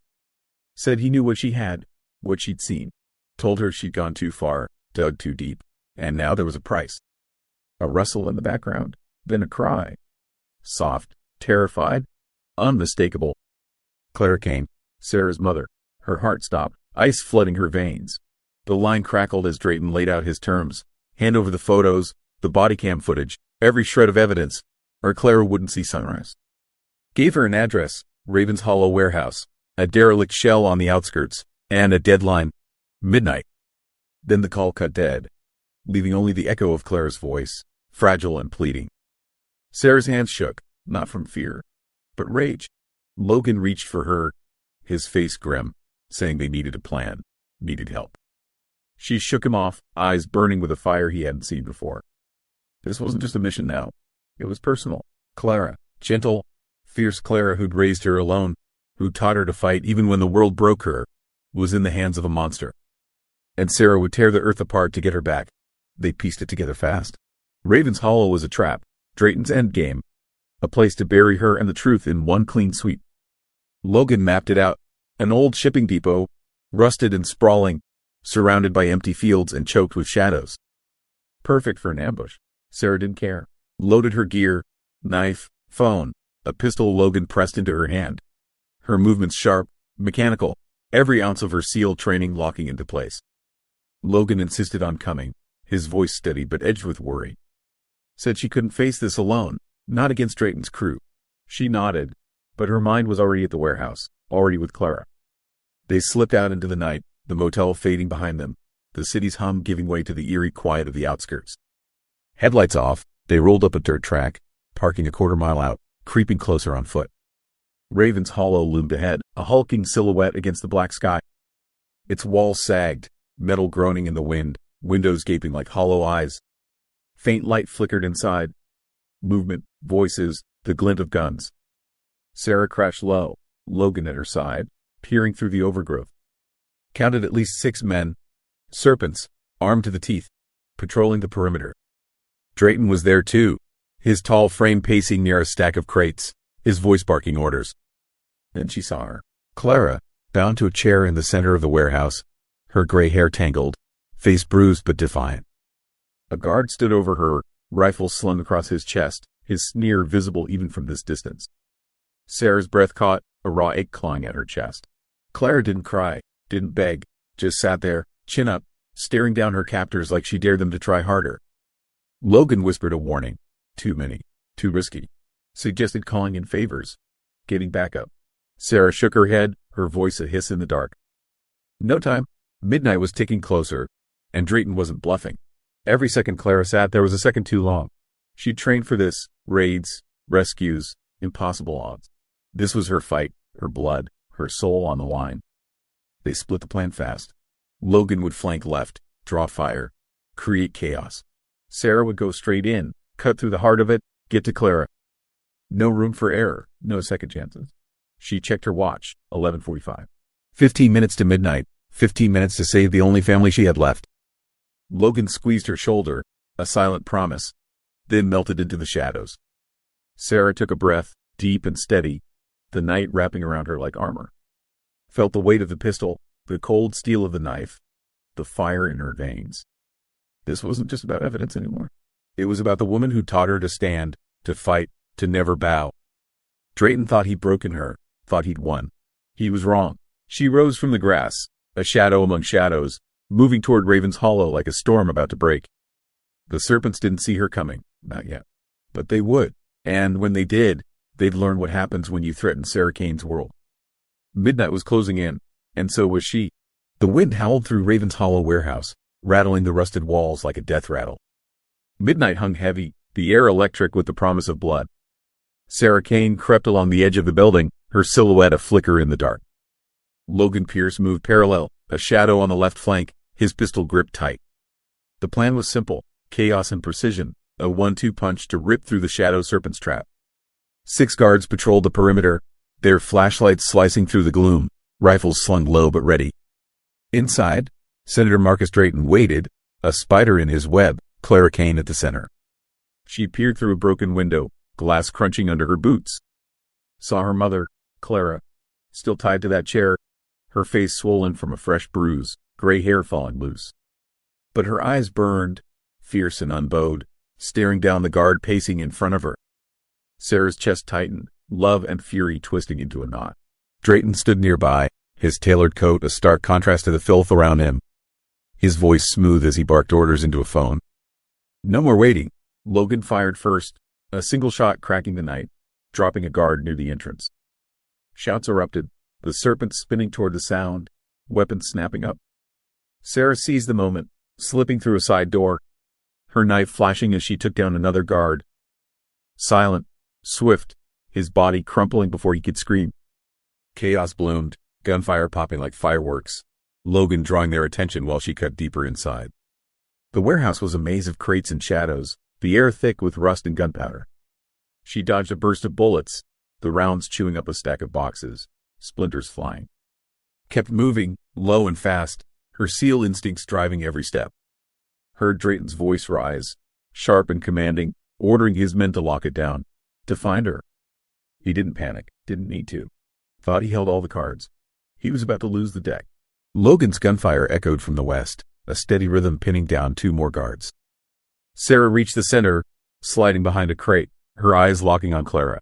S1: Said he knew what she had, what she'd seen. Told her she'd gone too far, dug too deep, and now there was a price. A rustle in the background, then a cry. Soft, terrified, unmistakable. Clara Kane, Sarah's mother. Her heart stopped, ice flooding her veins. The line crackled as Drayton laid out his terms. Hand over the photos, the body cam footage, every shred of evidence, or Clara wouldn't see sunrise. Gave her an address, Ravens Hollow Warehouse, a derelict shell on the outskirts, and a deadline, midnight. Then the call cut dead, leaving only the echo of Clara's voice, fragile and pleading. Sarah's hands shook, not from fear, but rage. Logan reached for her, his face grim, saying they needed a plan, needed help. She shook him off, eyes burning with a fire he hadn't seen before. This wasn't just a mission now. It was personal. Clara, gentle, fierce Clara who'd raised her alone, who taught her to fight even when the world broke her, was in the hands of a monster. And Sarah would tear the earth apart to get her back. They pieced it together fast. Ravens Hollow was a trap, Drayton's endgame, a place to bury her and the truth in one clean sweep. Logan mapped it out, an old shipping depot, rusted and sprawling, surrounded by empty fields and choked with shadows. Perfect for an ambush. Sarah didn't care. Loaded her gear, knife, phone, a pistol Logan pressed into her hand. Her movements sharp, mechanical, every ounce of her SEAL training locking into place. Logan insisted on coming, his voice steady but edged with worry. Said she couldn't face this alone, not against Drayton's crew. She nodded, but her mind was already at the warehouse, already with Clara. They slipped out into the night, the motel fading behind them, the city's hum giving way to the eerie quiet of the outskirts. Headlights off, they rolled up a dirt track, parking a quarter mile out, creeping closer on foot. Raven's Hollow loomed ahead, a hulking silhouette against the black sky. Its walls sagged, metal groaning in the wind, windows gaping like hollow eyes. Faint light flickered inside. Movement, voices, the glint of guns. Sarah crouched low, Logan at her side, peering through the overgrowth. Counted at least 6 men, serpents, armed to the teeth, patrolling the perimeter. Drayton was there too, his tall frame pacing near a stack of crates, his voice barking orders. Then she saw her. Clara, bound to a chair in the center of the warehouse, her gray hair tangled, face bruised but defiant. A guard stood over her, rifle slung across his chest, his sneer visible even from this distance. Sarah's breath caught, a raw ache clawing at her chest. Clara didn't cry, didn't beg, just sat there, chin up, staring down her captors like she dared them to try harder. Logan whispered a warning. Too many. Too risky. Suggested calling in favors. Getting back up. Sarah shook her head, her voice a hiss in the dark. No time. Midnight was ticking closer, and Drayton wasn't bluffing. Every second Clara sat there was a second too long. She'd trained for this. Raids, rescues, impossible odds. This was her fight, her blood, her soul on the line. They split the plan fast. Logan would flank left, draw fire, create chaos. Sarah would go straight in, cut through the heart of it, get to Clara. No room for error, no second chances. She checked her watch, 11:45. 15 minutes to midnight, 15 minutes to save the only family she had left. Logan squeezed her shoulder, a silent promise, then melted into the shadows. Sarah took a breath, deep and steady, the night wrapping around her like armor. Felt the weight of the pistol, the cold steel of the knife, the fire in her veins. This wasn't just about evidence anymore. It was about the woman who taught her to stand, to fight, to never bow. Drayton thought he'd broken her, thought he'd won. He was wrong. She rose from the grass, a shadow among shadows, moving toward Raven's Hollow like a storm about to break. The serpents didn't see her coming, not yet. But they would, and when they did, they'd learn what happens when you threaten Sarah Kane's world. Midnight was closing in, and so was she. The wind howled through Raven's Hollow warehouse, rattling the rusted walls like a death rattle. Midnight hung heavy, the air electric with the promise of blood. Sarah Kane crept along the edge of the building, her silhouette a flicker in the dark. Logan Pierce moved parallel, a shadow on the left flank, his pistol gripped tight. The plan was simple, chaos and precision, a 1-2 punch to rip through the shadow serpent's trap. 6 guards patrolled the perimeter, their flashlights slicing through the gloom, rifles slung low but ready. Inside, Senator Marcus Drayton waited, a spider in his web, Clara Kane at the center. She peered through a broken window, glass crunching under her boots. Saw her mother, Clara, still tied to that chair, her face swollen from a fresh bruise, gray hair falling loose. But her eyes burned, fierce and unbowed, staring down the guard pacing in front of her. Sarah's chest tightened, love and fury twisting into a knot. Drayton stood nearby, his tailored coat a stark contrast to the filth around him. His voice smooth as he barked orders into a phone. No more waiting. Logan fired first, a single shot cracking the night, dropping a guard near the entrance. Shouts erupted, the serpents spinning toward the sound, weapons snapping up. Sarah seized the moment, slipping through a side door, her knife flashing as she took down another guard. Silent, swift, his body crumpling before he could scream. Chaos bloomed, gunfire popping like fireworks, Logan drawing their attention while she cut deeper inside. The warehouse was a maze of crates and shadows, the air thick with rust and gunpowder. She dodged a burst of bullets, the rounds chewing up a stack of boxes, splinters flying. Kept moving, low and fast, her SEAL instincts driving every step. Heard Drayton's voice rise, sharp and commanding, ordering his men to lock it down, to find her. He didn't panic, didn't need to. Thought he held all the cards. He was about to lose the deck. Logan's gunfire echoed from the west, a steady rhythm pinning down 2 more guards. Sarah reached the center, sliding behind a crate, her eyes locking on Clara.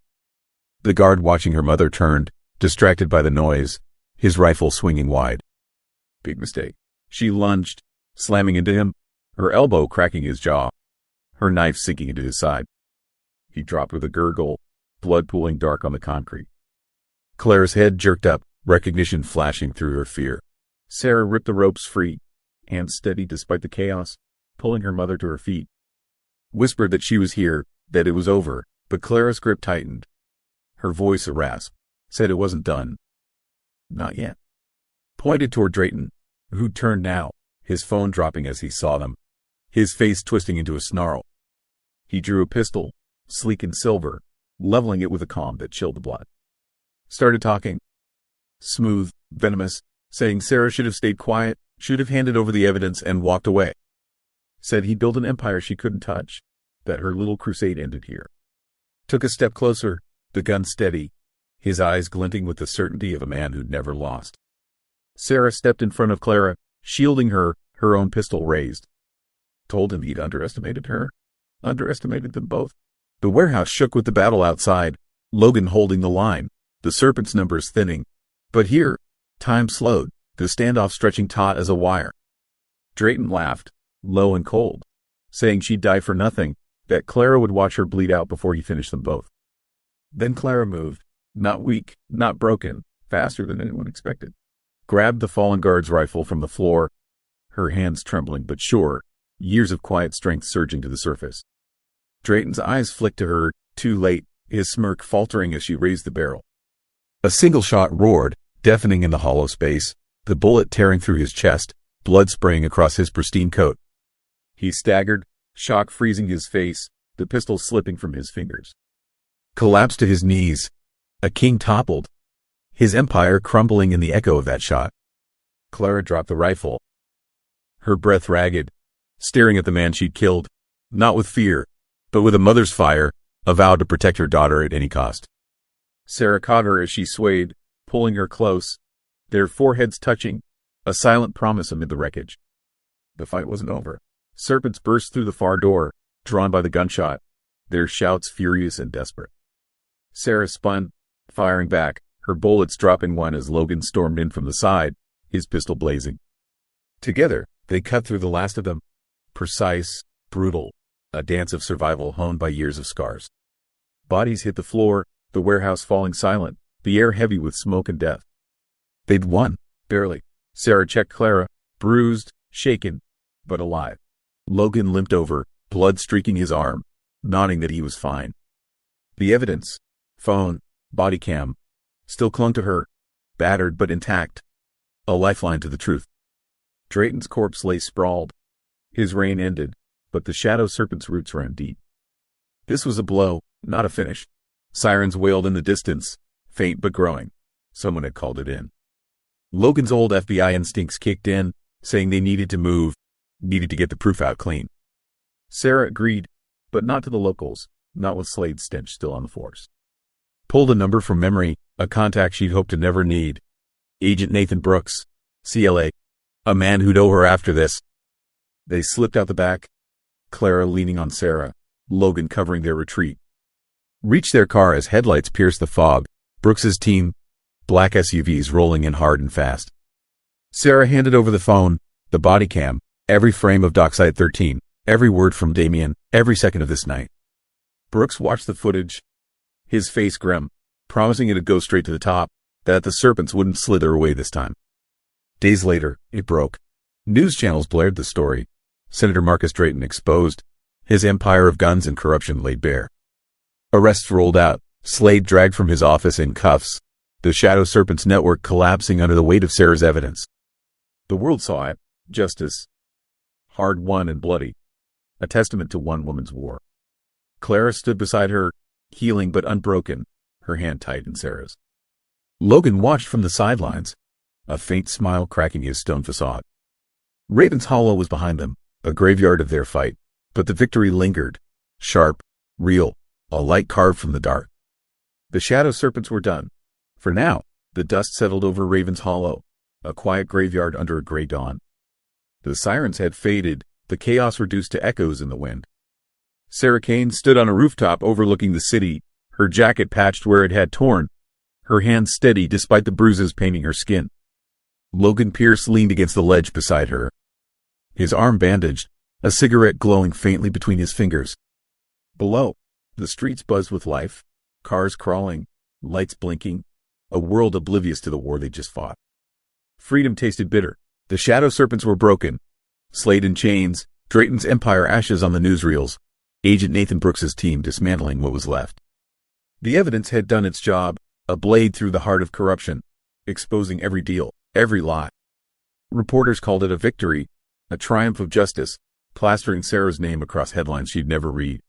S1: The guard watching her mother turned, distracted by the noise, his rifle swinging wide. Big mistake. She lunged, slamming into him, her elbow cracking his jaw, her knife sinking into his side. He dropped with a gurgle, blood pooling dark on the concrete. Clara's head jerked up, recognition flashing through her fear. Sarah ripped the ropes free, hands steady despite the chaos, pulling her mother to her feet. Whispered that she was here, that it was over, but Clara's grip tightened. Her voice a rasp. said it wasn't done. Not yet. Pointed toward Drayton, who turned now, his phone dropping as he saw them, his face twisting into a snarl. He drew a pistol, sleek and silver, leveling it with a calm that chilled the blood. Started talking. Smooth, venomous, saying Sarah should have stayed quiet, should have handed over the evidence and walked away. Said he'd built an empire she couldn't touch, that her little crusade ended here. Took a step closer, the gun steady, his eyes glinting with the certainty of a man who'd never lost. Sarah stepped in front of Clara, shielding her, her own pistol raised. Told him he'd underestimated her. Underestimated them both. The warehouse shook with the battle outside, Logan holding the line, the serpent's numbers thinning. But here, time slowed, the standoff stretching taut as a wire. Drayton laughed, low and cold, saying she'd die for nothing, that Clara would watch her bleed out before he finished them both. Then Clara moved, not weak, not broken, faster than anyone expected. Grabbed the fallen guard's rifle from the floor, her hands trembling but sure, years of quiet strength surging to the surface. Drayton's eyes flicked to her, too late, his smirk faltering as she raised the barrel. A single shot roared, deafening in the hollow space, the bullet tearing through his chest, blood spraying across his pristine coat. He staggered, shock freezing his face, the pistol slipping from his fingers. Collapsed to his knees. A king toppled, his empire crumbling in the echo of that shot. Clara dropped the rifle, her breath ragged, staring at the man she'd killed, not with fear, but with a mother's fire, a vow to protect her daughter at any cost. Sarah caught her as she swayed, pulling her close, their foreheads touching, a silent promise amid the wreckage. The fight wasn't over. Serpents burst through the far door, drawn by the gunshot, their shouts furious and desperate. Sarah spun, firing back, her bullets dropping one as Logan stormed in from the side, his pistol blazing. Together, they cut through the last of them. Precise, brutal, a dance of survival honed by years of scars. Bodies hit the floor, the warehouse falling silent, the air heavy with smoke and death. They'd won, barely. Sarah checked Clara, bruised, shaken, but alive. Logan limped over, blood streaking his arm, nodding that he was fine. The evidence, phone, body cam, still clung to her, battered but intact, a lifeline to the truth. Drayton's corpse lay sprawled. His reign ended, but the shadow serpent's roots ran deep. This was a blow, not a finish. Sirens wailed in the distance, faint but growing. Someone had called it in. Logan's old FBI instincts kicked in, saying they needed to move, needed to get the proof out clean. Sarah agreed, but not to the locals, not with Slade's stench still on the force. Pulled a number from memory, a contact she'd hoped to never need. Agent Nathan Brooks, CLA, a man who'd owe her after this. They slipped out the back, Clara leaning on Sarah, Logan covering their retreat. Reached their car as headlights pierced the fog, Brooks's team, black SUVs rolling in hard and fast. Sarah handed over the phone, the body cam, every frame of Dockside 13, every word from Damien, every second of this night. Brooks watched the footage, his face grim, promising it'd go straight to the top, that the serpents wouldn't slither away this time. Days later, it broke. News channels blared the story. Senator Marcus Drayton exposed, his empire of guns and corruption laid bare. Arrests rolled out, Slade dragged from his office in cuffs, the Shadow Serpents network collapsing under the weight of Sarah's evidence. The world saw it, justice, hard-won and bloody, a testament to one woman's war. Clara stood beside her, healing but unbroken, her hand tight in Sarah's. Logan watched from the sidelines, a faint smile cracking his stone facade. Raven's Hollow was behind them, a graveyard of their fight, but the victory lingered, sharp, real, a light carved from the dark. The Shadow Serpents were done. For now, the dust settled over Raven's Hollow, a quiet graveyard under a gray dawn. The sirens had faded, the chaos reduced to echoes in the wind. Sarah Kane stood on a rooftop overlooking the city, her jacket patched where it had torn, her hands steady despite the bruises painting her skin. Logan Pierce leaned against the ledge beside her, his arm bandaged, a cigarette glowing faintly between his fingers. Below, the streets buzzed with life, cars crawling, lights blinking, a world oblivious to the war they just fought. Freedom tasted bitter. The Shadow Serpents were broken. Slade in chains, Drayton's empire ashes on the newsreels, Agent Nathan Brooks's team dismantling what was left. The evidence had done its job, a blade through the heart of corruption, exposing every deal, every lie. Reporters called it a victory, a triumph of justice, plastering Sarah's name across headlines she'd never read.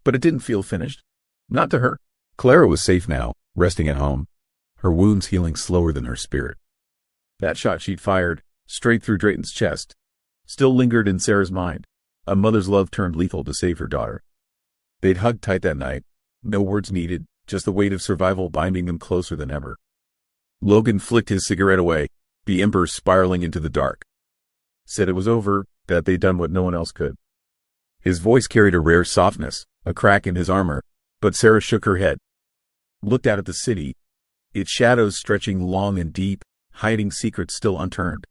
S1: But it didn't feel finished. Not to her. Clara was safe now, resting at home, her wounds healing slower than her spirit. That shot she'd fired, straight through Drayton's chest, still lingered in Sarah's mind. A mother's love turned lethal to save her daughter. They'd hugged tight that night, no words needed, just the weight of survival binding them closer than ever. Logan flicked his cigarette away, the embers spiraling into the dark. Said it was over, that they'd done what no one else could. His voice carried a rare softness, a crack in his armor, but Sarah shook her head. Looked out at the city, its shadows stretching long and deep, hiding secrets still unturned.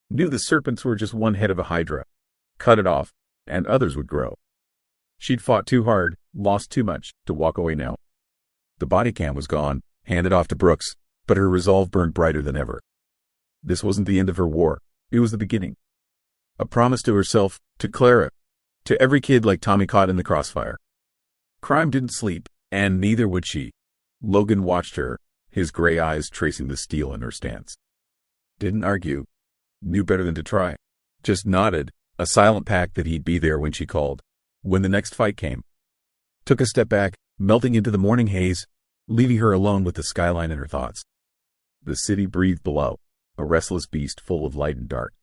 S1: Knew the serpents were just one head of a hydra. Cut it off, and others would grow. She'd fought too hard, lost too much, to walk away now. The body cam was gone, handed off to Brooks, but her resolve burned brighter than ever. This wasn't the end of her war. It was the beginning. A promise to herself, to Clara, to every kid like Tommy caught in the crossfire. Crime didn't sleep, and neither would she. Logan watched her, his gray eyes tracing the steel in her stance. Didn't argue. Knew better than to try. Just nodded, a silent pact that he'd be there when she called, when the next fight came. Took a step back, melting into the morning haze, leaving her alone with the skyline in her thoughts. The city breathed below, a restless beast full of light and dark.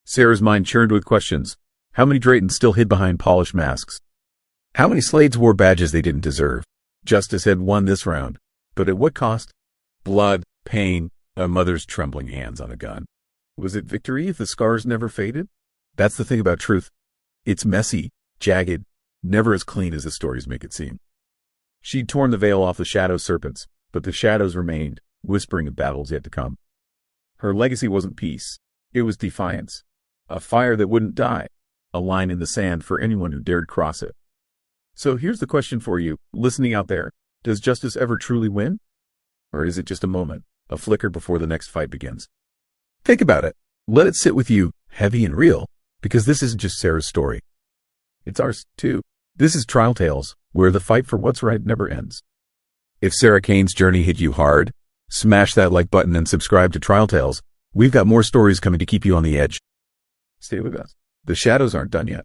S1: Sarah's mind churned with questions. How many Draytons still hid behind polished masks? How many Slades wore badges they didn't deserve? Justice had won this round, but at what cost? Blood, pain, a mother's trembling hands on a gun. Was it victory if the scars never faded? That's the thing about truth. It's messy, jagged, never as clean as the stories make it seem. She'd torn the veil off the shadow serpents, but the shadows remained, whispering of battles yet to come. Her legacy wasn't peace. It was defiance. A fire that wouldn't die. A line in the sand for anyone who dared cross it. So here's the question for you, listening out there. Does justice ever truly win? Or is it just a moment, a flicker before the next fight begins? Think about it. Let it sit with you, heavy and real, because this isn't just Sarah's story. It's ours, too. This is Trial Tales, where the fight for what's right never ends. If Sarah Kane's journey hit you hard, smash that like button and subscribe to Trial Tales. We've got more stories coming to keep you on the edge. Stay with us. The shadows aren't done yet.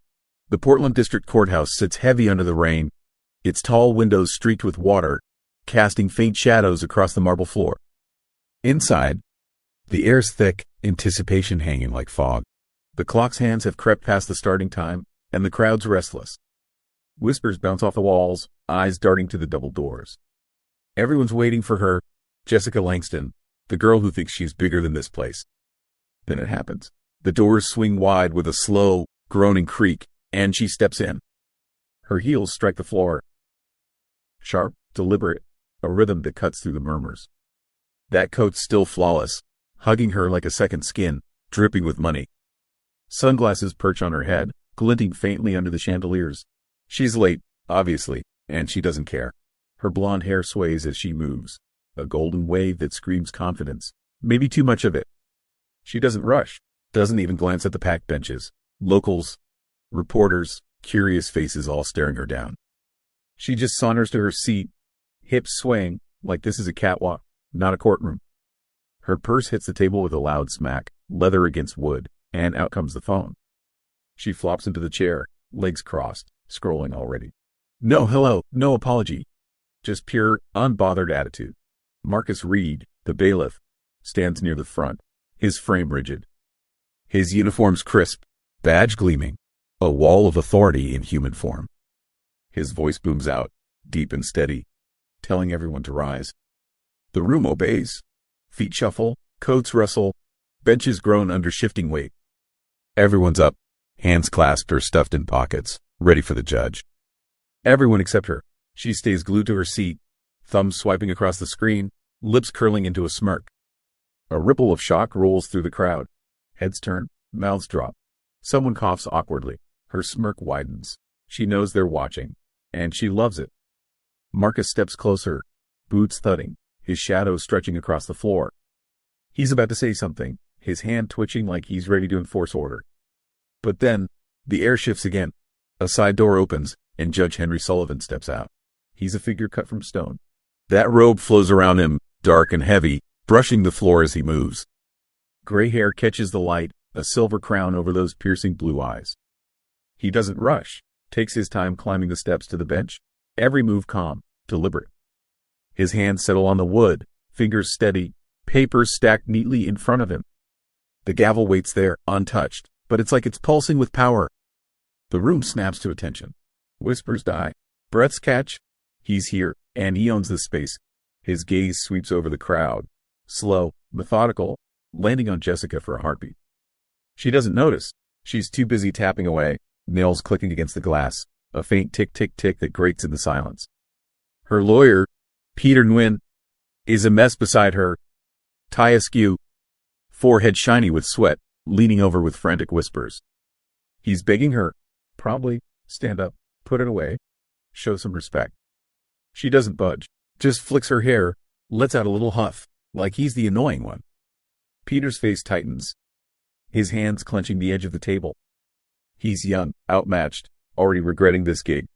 S1: The Portland District Courthouse sits heavy under the rain, its tall windows streaked with water, casting faint shadows across the marble floor. Inside, the air's thick, anticipation hanging like fog. The clock's hands have crept past the starting time, and the crowd's restless. Whispers bounce off the walls, eyes darting to the double doors. Everyone's waiting for her, Jessica Langston, the girl who thinks she's bigger than this place. Then it happens. The doors swing wide with a slow, groaning creak, and she steps in. Her heels strike the floor. Sharp, deliberate, a rhythm that cuts through the murmurs. That coat's still flawless, hugging her like a second skin, dripping with money. Sunglasses perch on her head, glinting faintly under the chandeliers. She's late, obviously, and she doesn't care. Her blonde hair sways as she moves, a golden wave that screams confidence, maybe too much of it. She doesn't rush, doesn't even glance at the packed benches. Locals, reporters, curious faces all staring her down. She just saunters to her seat, hips swaying, like this is a catwalk, not a courtroom. Her purse hits the table with a loud smack, leather against wood, and out comes the phone. She flops into the chair, legs crossed, scrolling already. No hello, no apology. Just pure, unbothered attitude. Marcus Reed, the bailiff, stands near the front, his frame rigid. His uniform's crisp, badge gleaming, a wall of authority in human form. His voice booms out, deep and steady, telling everyone to rise. The room obeys. Feet shuffle, coats rustle, benches groan under shifting weight. Everyone's up, hands clasped or stuffed in pockets, ready for the judge. Everyone except her. She stays glued to her seat, thumbs swiping across the screen, lips curling into a smirk. A ripple of shock rolls through the crowd. Heads turn, mouths drop. Someone coughs awkwardly. Her smirk widens. She knows they're watching, and she loves it. Marcus steps closer, boots thudding, his shadow stretching across the floor. He's about to say something, his hand twitching like he's ready to enforce order. But then, the air shifts again. A side door opens, and Judge Henry Sullivan steps out. He's a figure cut from stone. That robe flows around him, dark and heavy, brushing the floor as he moves. Gray hair catches the light, a silver crown over those piercing blue eyes. He doesn't rush, takes his time climbing the steps to the bench, every move calm, deliberate. His hands settle on the wood, fingers steady, papers stacked neatly in front of him. The gavel waits there, untouched, but it's like it's pulsing with power. The room snaps to attention. Whispers die. Breaths catch. He's here, and he owns this space. His gaze sweeps over the crowd. Slow, methodical, landing on Jessica for a heartbeat. She doesn't notice. She's too busy tapping away, nails clicking against the glass, a faint tick-tick-tick that grates in the silence. Her lawyer, Peter Nguyen, is a mess beside her, tie askew, forehead shiny with sweat, leaning over with frantic whispers. He's begging her, probably, stand up, put it away, show some respect. She doesn't budge, just flicks her hair, lets out a little huff, like he's the annoying one. Peter's face tightens, his hands clenching the edge of the table. He's young, outmatched, already regretting this gig.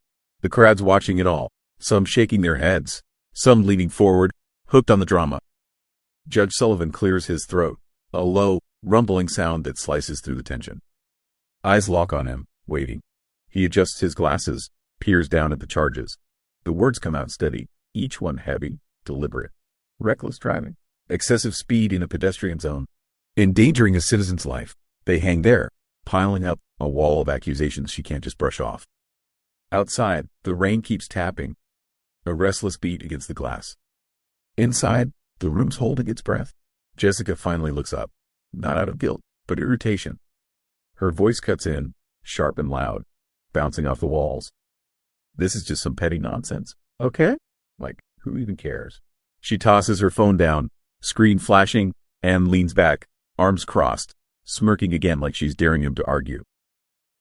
S1: The crowd's watching it all, some shaking their heads, some leaning forward, hooked on the drama. Judge Sullivan clears his throat, a low, rumbling sound that slices through the tension. Eyes lock on him, waiting. He adjusts his glasses, peers down at the charges. The words come out steady, each one heavy, deliberate. Reckless driving, excessive speed in a pedestrian zone, endangering a citizen's life. They hang there, piling up, a wall of accusations she can't just brush off. Outside, the rain keeps tapping, a restless beat against the glass. Inside, the room's holding its breath. Jessica finally looks up, not out of guilt, but irritation. Her voice cuts in, sharp and loud, bouncing off the walls. This is just some petty nonsense, okay? Like, who even cares? She tosses her phone down, screen flashing, and leans back, arms crossed, smirking again like she's daring him to argue.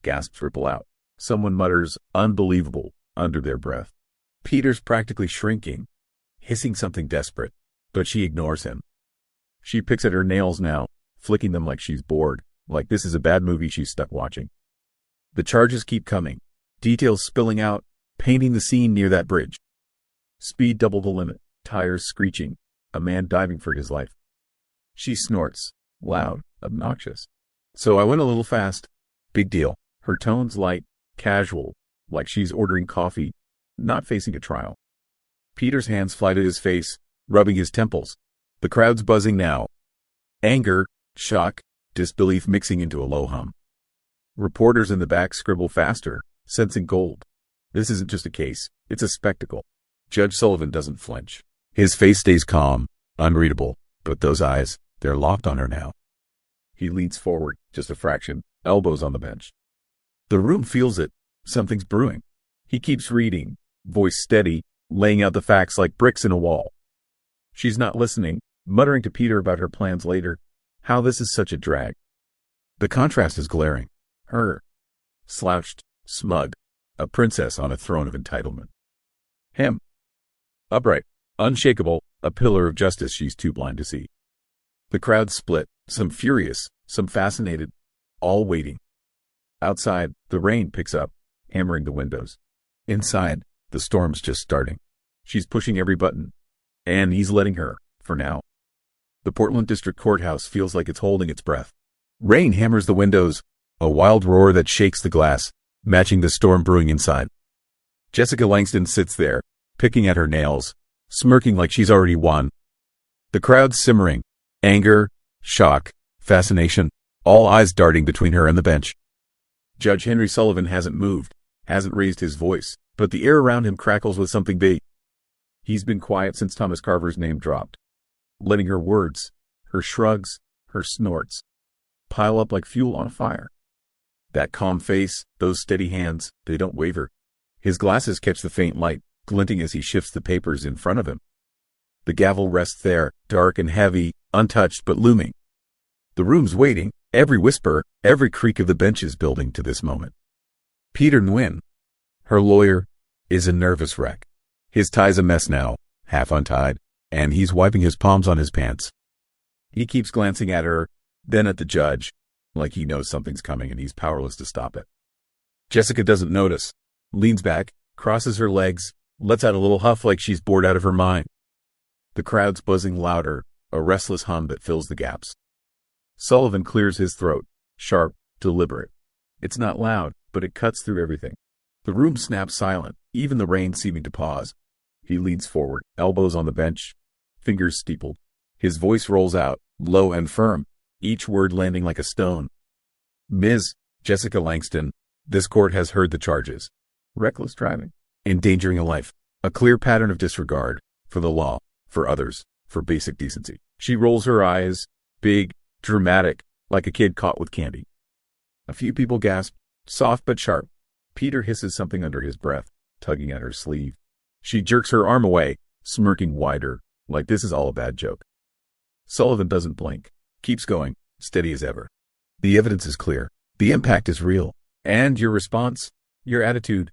S1: Gasps ripple out. Someone mutters, unbelievable, under their breath. Peter's practically shrinking, hissing something desperate, but she ignores him. She picks at her nails now, flicking them like she's bored, like this is a bad movie she's stuck watching. The charges keep coming, details spilling out, painting the scene near that bridge. Speed double the limit, tires screeching, a man diving for his life. She snorts, loud, obnoxious. So I went a little fast. Big deal. Her tone's light, casual, like she's ordering coffee, not facing a trial. Peter's hands fly to his face, rubbing his temples. The crowd's buzzing now. Anger, shock, disbelief mixing into a low hum. Reporters in the back scribble faster, sensing gold. This isn't just a case, it's a spectacle. Judge Sullivan doesn't flinch. His face stays calm, unreadable, but those eyes, they're locked on her now. He leans forward, just a fraction, elbows on the bench. The room feels it. Something's brewing. He keeps reading, voice steady, laying out the facts like bricks in a wall. She's not listening, muttering to Peter about her plans later, how this is such a drag. The contrast is glaring. Her, slouched, smug, a princess on a throne of entitlement. Him, upright, unshakable, a pillar of justice she's too blind to see. The crowd split, some furious, some fascinated, all waiting. Outside, the rain picks up, hammering the windows. Inside, the storm's just starting. She's pushing every button, and he's letting her, for now. The Portland District Courthouse feels like it's holding its breath. Rain hammers the windows, a wild roar that shakes the glass, matching the storm brewing inside. Jessica Langston sits there, picking at her nails, smirking like she's already won. The crowd's simmering, anger, shock, fascination, all eyes darting between her and the bench. Judge Henry Sullivan hasn't moved, hasn't raised his voice, but the air around him crackles with something big. He's been quiet since Thomas Carver's name dropped, letting her words, her shrugs, her snorts, pile up like fuel on a fire. That calm face, those steady hands, they don't waver. His glasses catch the faint light, glinting as he shifts the papers in front of him. The gavel rests there, dark and heavy, untouched but looming. The room's waiting, every whisper, every creak of the benches building to this moment. Peter Nguyen, her lawyer, is a nervous wreck. His tie's a mess now, half untied, and he's wiping his palms on his pants. He keeps glancing at her, then at the judge, like he knows something's coming and he's powerless to stop it. Jessica doesn't notice, leans back, crosses her legs, lets out a little huff like she's bored out of her mind. The crowd's buzzing louder, a restless hum that fills the gaps. Sullivan clears his throat, sharp, deliberate. It's not loud, but it cuts through everything. The room snaps silent, even the rain seeming to pause. He leans forward, elbows on the bench, fingers steepled. His voice rolls out, low and firm, each word landing like a stone. Ms. Jessica Langston, this court has heard the charges. Reckless driving. Endangering a life. A clear pattern of disregard. For the law. For others. For basic decency. She rolls her eyes. Big. Dramatic. Like a kid caught with candy. A few people gasp. Soft but sharp. Peter hisses something under his breath, tugging at her sleeve. She jerks her arm away, smirking wider, like this is all a bad joke. Sullivan doesn't blink. Keeps going, steady as ever. The evidence is clear. The impact is real. And your response, your attitude,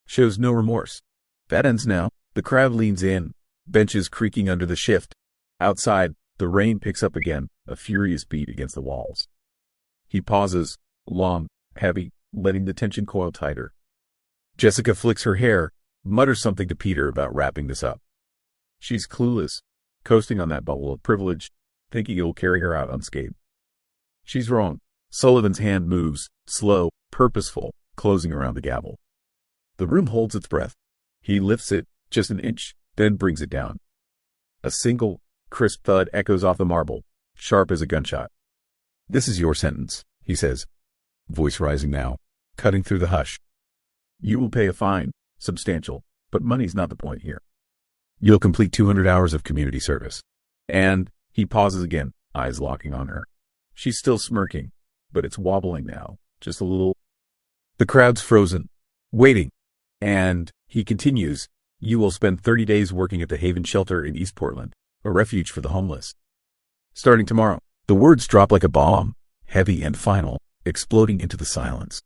S1: shows no remorse. That ends now. The crowd leans in, benches creaking under the shift. Outside, the rain picks up again, a furious beat against the walls. He pauses, long, heavy, letting the tension coil tighter. Jessica flicks her hair, mutters something to Peter about wrapping this up. She's clueless, coasting on that bubble of privilege, thinking it will carry her out unscathed. She's wrong. Sullivan's hand moves, slow, purposeful, closing around the gavel. The room holds its breath. He lifts it just an inch, then brings it down. A single, crisp thud echoes off the marble, sharp as a gunshot. This is your sentence, he says, voice rising now, cutting through the hush. You will pay a fine, substantial, but money's not the point here. You'll complete 200 hours of community service. And he pauses again, eyes locking on her. She's still smirking, but it's wobbling now, just a little. The crowd's frozen, waiting. And he continues, you will spend 30 days working at the Haven Shelter in East Portland, a refuge for the homeless. Starting tomorrow. The words drop like a bomb, heavy and final, exploding into the silence.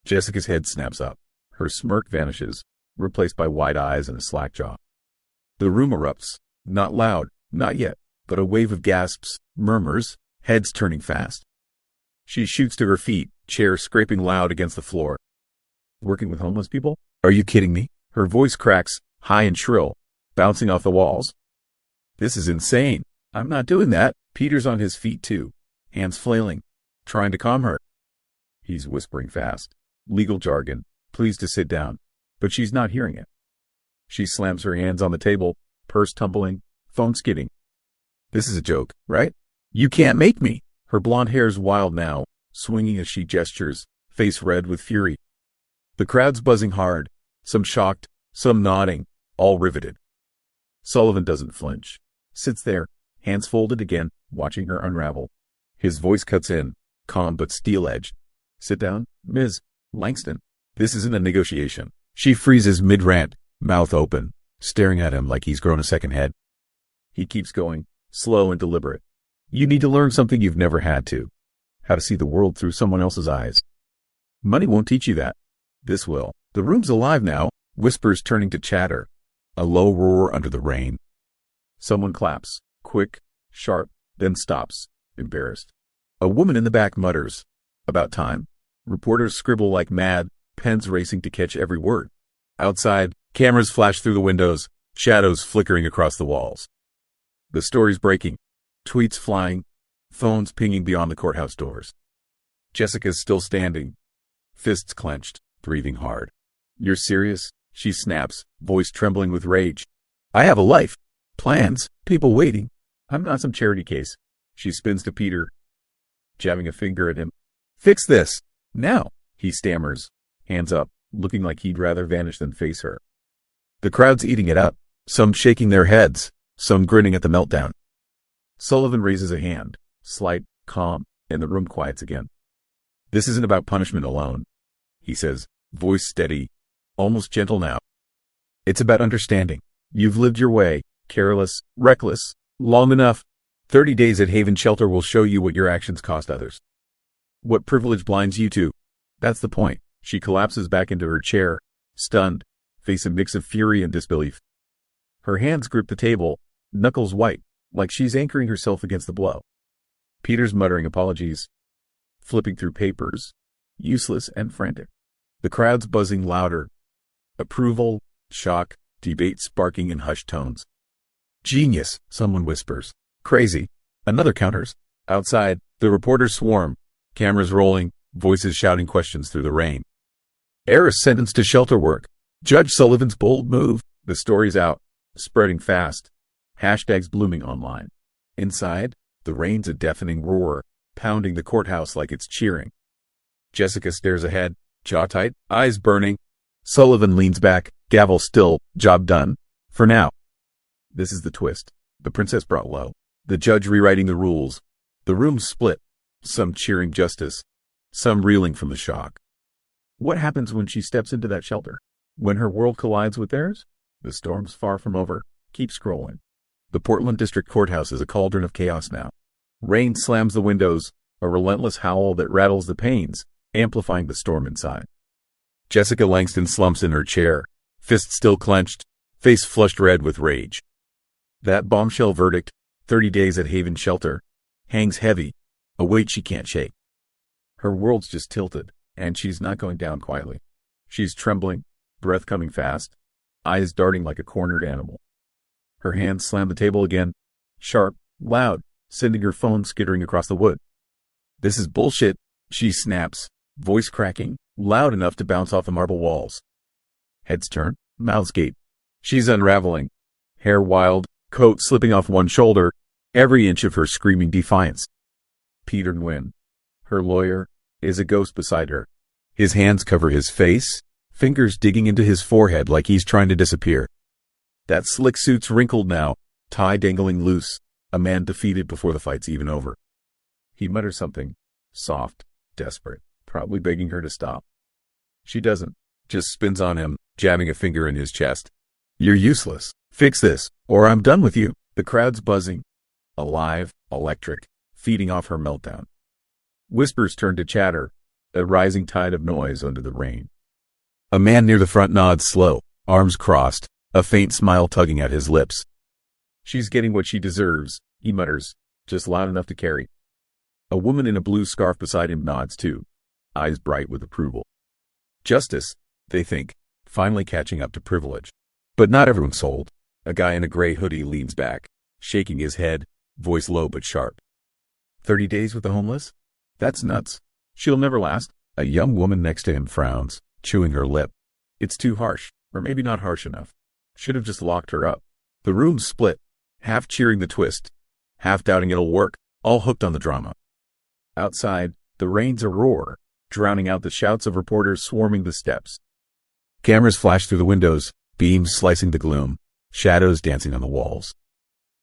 S1: Jessica's head snaps up. Her smirk vanishes, replaced by wide eyes and a slack jaw. The room erupts, not loud, not yet, but a wave of gasps, murmurs, heads turning fast. She shoots to her feet, chair scraping loud against the floor. Working with homeless people? Are you kidding me? Her voice cracks, high and shrill, bouncing off the walls. This is insane. I'm not doing that. Peter's on his feet too, hands flailing, trying to calm her. He's whispering fast, legal jargon, please to sit down, but she's not hearing it. She slams her hands on the table, purse tumbling, phone skidding. This is a joke, right? You can't make me. Her blonde hair's wild now, swinging as she gestures, face red with fury. The crowd's buzzing hard, some shocked, some nodding, all riveted. Sullivan doesn't flinch, sits there, hands folded again, watching her unravel. His voice cuts in, calm but steel-edged. Sit down, Ms. Langston. This isn't a negotiation. She freezes mid-rant, mouth open, staring at him like he's grown a second head. He keeps going, slow and deliberate. You need to learn something you've never had to. How to see the world through someone else's eyes. Money won't teach you that. This will. The room's alive now, whispers turning to chatter. A low roar under the rain. Someone claps, quick, sharp, then stops, embarrassed. A woman in the back mutters, about time. Reporters scribble like mad, pens racing to catch every word. Outside, cameras flash through the windows, shadows flickering across the walls. The story's breaking. Tweets flying, phones pinging beyond the courthouse doors. Jessica's still standing, fists clenched, breathing hard. You're serious? She snaps, voice trembling with rage. I have a life, plans, people waiting. I'm not some charity case. She spins to Peter, jabbing a finger at him. Fix this, now, he stammers, hands up, looking like he'd rather vanish than face her. The crowd's eating it up, some shaking their heads, some grinning at the meltdown. Sullivan raises a hand, slight, calm, and the room quiets again. This isn't about punishment alone, he says, voice steady, almost gentle now. It's about understanding. You've lived your way, careless, reckless, long enough. 30 days at Haven Shelter will show you what your actions cost others. What privilege blinds you to. That's the point. She collapses back into her chair, stunned, face a mix of fury and disbelief. Her hands grip the table, knuckles white, like she's anchoring herself against the blow. Peter's muttering apologies, flipping through papers, useless and frantic. The crowd's buzzing louder. Approval, shock, debate sparking in hushed tones. Genius, someone whispers. Crazy, another counters. Outside, the reporters swarm, cameras rolling, voices shouting questions through the rain. Heiress sentenced to shelter work. Judge Sullivan's bold move. The story's out, spreading fast. Hashtags blooming online. Inside, the rain's a deafening roar, pounding the courthouse like it's cheering. Jessica stares ahead, jaw tight, eyes burning. Sullivan leans back, gavel still, job done. For now. This is the twist. The princess brought low. The judge rewriting the rules. The room split. Some cheering justice. Some reeling from the shock. What happens when she steps into that shelter? When her world collides with theirs? The storm's far from over. Keep scrolling. The Portland District Courthouse is a cauldron of chaos now. Rain slams the windows, a relentless howl that rattles the panes, amplifying the storm inside. Jessica Langston slumps in her chair, fist still clenched, face flushed red with rage. That bombshell verdict, 30 days at Haven Shelter, hangs heavy, a weight she can't shake. Her world's just tilted, and she's not going down quietly. She's trembling, breath coming fast, eyes darting like a cornered animal. Her hands slam the table again, sharp, loud, sending her phone skittering across the wood. This is bullshit, she snaps, voice cracking, loud enough to bounce off the marble walls. Heads turn, mouths gape. She's unraveling, hair wild, coat slipping off one shoulder, every inch of her screaming defiance. Peter Nguyen, her lawyer, is a ghost beside her. His hands cover his face, fingers digging into his forehead like he's trying to disappear. That slick suit's wrinkled now, tie dangling loose, a man defeated before the fight's even over. He mutters something, soft, desperate, probably begging her to stop. She doesn't, just spins on him, jabbing a finger in his chest. You're useless. Fix this, or I'm done with you. The crowd's buzzing, alive, electric, feeding off her meltdown. Whispers turn to chatter, a rising tide of noise under the rain. A man near the front nods slow, arms crossed, a faint smile tugging at his lips. She's getting what she deserves, he mutters, just loud enough to carry. A woman in a blue scarf beside him nods too, eyes bright with approval. Justice, they think, finally catching up to privilege. But not everyone's sold. A guy in a gray hoodie leans back, shaking his head, voice low but sharp. 30 days with the homeless? That's nuts. She'll never last. A young woman next to him frowns, chewing her lip. It's too harsh, or maybe not harsh enough. Should have just locked her up. The room split, half cheering the twist, half doubting it'll work, all hooked on the drama. Outside, the rain's a roar, drowning out the shouts of reporters swarming the steps. Cameras flash through the windows, beams slicing the gloom, shadows dancing on the walls.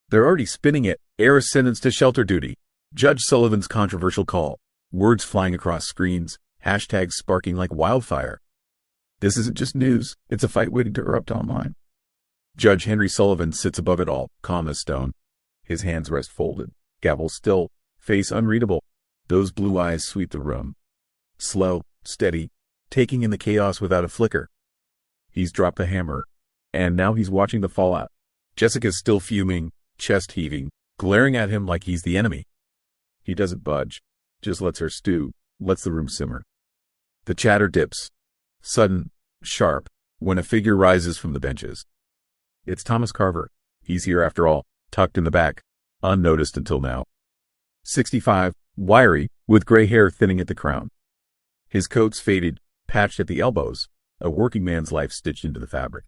S1: They're already spinning it, heiress sentenced to shelter duty. Judge Sullivan's controversial call, words flying across screens, hashtags sparking like wildfire. This isn't just news, it's a fight waiting to erupt online. Judge Henry Sullivan sits above it all, calm as stone. His hands rest folded, gavel still, face unreadable. Those blue eyes sweep the room. Slow, steady, taking in the chaos without a flicker. He's dropped the hammer, and now he's watching the fallout. Jessica's still fuming, chest heaving, glaring at him like he's the enemy. He doesn't budge, just lets her stew, lets the room simmer. The chatter dips, sudden, sharp, when a figure rises from the benches. It's Thomas Carver. He's here after all, tucked in the back, unnoticed until now. 65, wiry, with gray hair thinning at the crown. His coat's faded, patched at the elbows, a working man's life stitched into the fabric.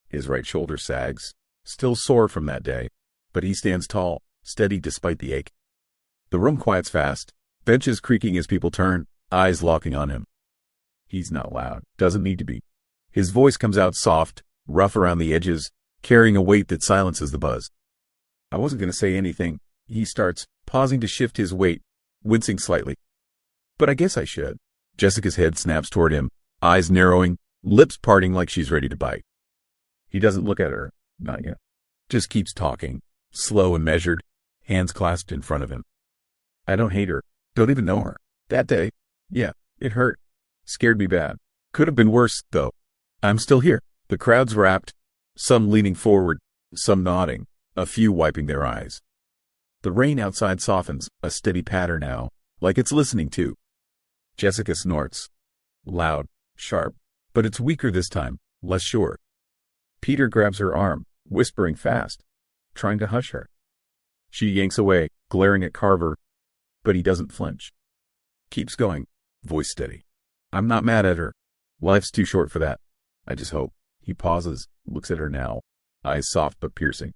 S1: His right shoulder sags, still sore from that day, but he stands tall, steady despite the ache. The room quiets fast, benches creaking as people turn, eyes locking on him. He's not loud, doesn't need to be. His voice comes out soft, rough around the edges, carrying a weight that silences the buzz. I wasn't going to say anything, he starts, pausing to shift his weight, wincing slightly. But I guess I should. Jessica's head snaps toward him, eyes narrowing, lips parting like she's ready to bite. He doesn't look at her, not yet. Just keeps talking, slow and measured, hands clasped in front of him. I don't hate her, don't even know her. That day, yeah, it hurt. Scared me bad. Could have been worse, though. I'm still here. The crowd's wrapped, some leaning forward, some nodding, a few wiping their eyes. The rain outside softens, a steady patter now, like it's listening too. Jessica snorts. Loud, sharp, but it's weaker this time, less sure. Peter grabs her arm, whispering fast. trying to hush her. She yanks away, glaring at Carver, but he doesn't flinch. Keeps going, voice steady. I'm not mad at her. Life's too short for that. I just hope. He pauses, looks at her now, eyes soft but piercing.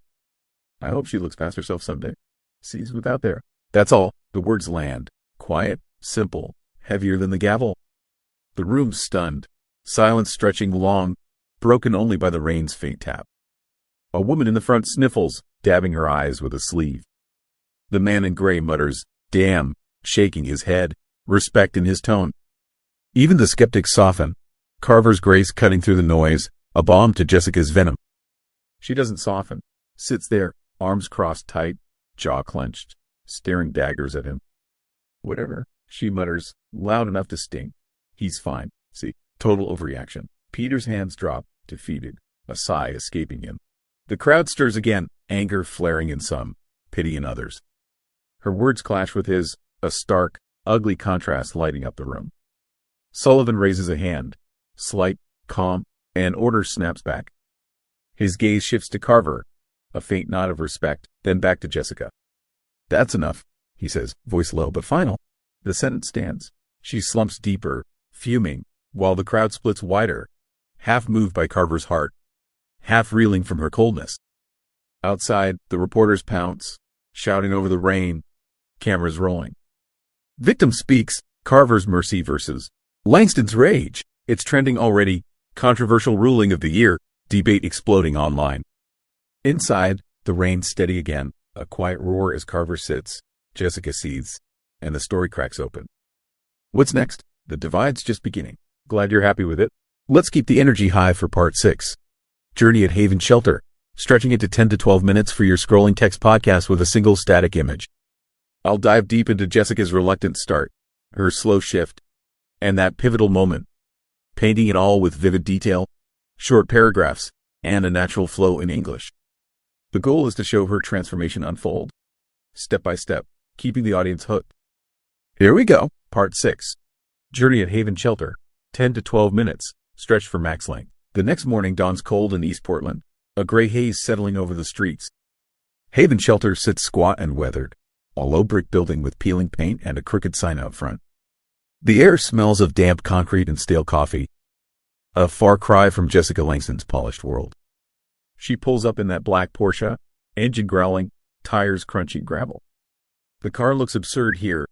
S1: I hope she looks past herself someday. Sees what's out there. That's all. The words land. Quiet, simple, heavier than the gavel. The room's stunned, silence stretching long, broken only by the rain's faint tap. A woman in the front sniffles, dabbing her eyes with a sleeve. The man in gray mutters, "Damn," shaking his head, respect in his tone. Even the skeptics soften, Carver's grace cutting through the noise, a balm to Jessica's venom. She doesn't soften, sits there, arms crossed tight, jaw clenched, staring daggers at him. Whatever, she mutters, loud enough to sting. He's fine. See, total overreaction. Peter's hands drop, defeated, a sigh escaping him. The crowd stirs again, anger flaring in some, pity in others. Her words clash with his, a stark, ugly contrast lighting up the room. Sullivan raises a hand, slight, calm, and order snaps back. His gaze shifts to Carver, a faint nod of respect, then back to Jessica. That's enough, he says, voice low but final. The sentence stands. She slumps deeper, fuming, while the crowd splits wider, half moved by Carver's heart, half reeling from her coldness. Outside, the reporters pounce, shouting over the rain, cameras rolling. Victim speaks, Carver's mercy versus Langston's rage. It's trending already, controversial ruling of the year, debate exploding online. Inside, the rain steady again, a quiet roar as Carver sits, Jessica seethes, and the story cracks open. What's next? The divide's just beginning. Glad you're happy with it. Let's keep the energy high for part 6. Journey at Haven Shelter, stretching it to 10 to 12 minutes for your scrolling text podcast with a single static image. I'll dive deep into Jessica's reluctant start, her slow shift, and that pivotal moment, painting it all with vivid detail, short paragraphs, and a natural flow in English. The goal is to show her transformation unfold, step by step, keeping the audience hooked. Here we go, part 6. Journey at Haven Shelter, 10 to 12 minutes, stretched for max length. The next morning dawns cold in East Portland, a gray haze settling over the streets. Haven Shelter sits squat and weathered, a low brick building with peeling paint and a crooked sign out front. The air smells of damp concrete and stale coffee, a far cry from Jessica Langston's polished world. She pulls up in that black Porsche, engine growling, tires crunching gravel. The car looks absurd here,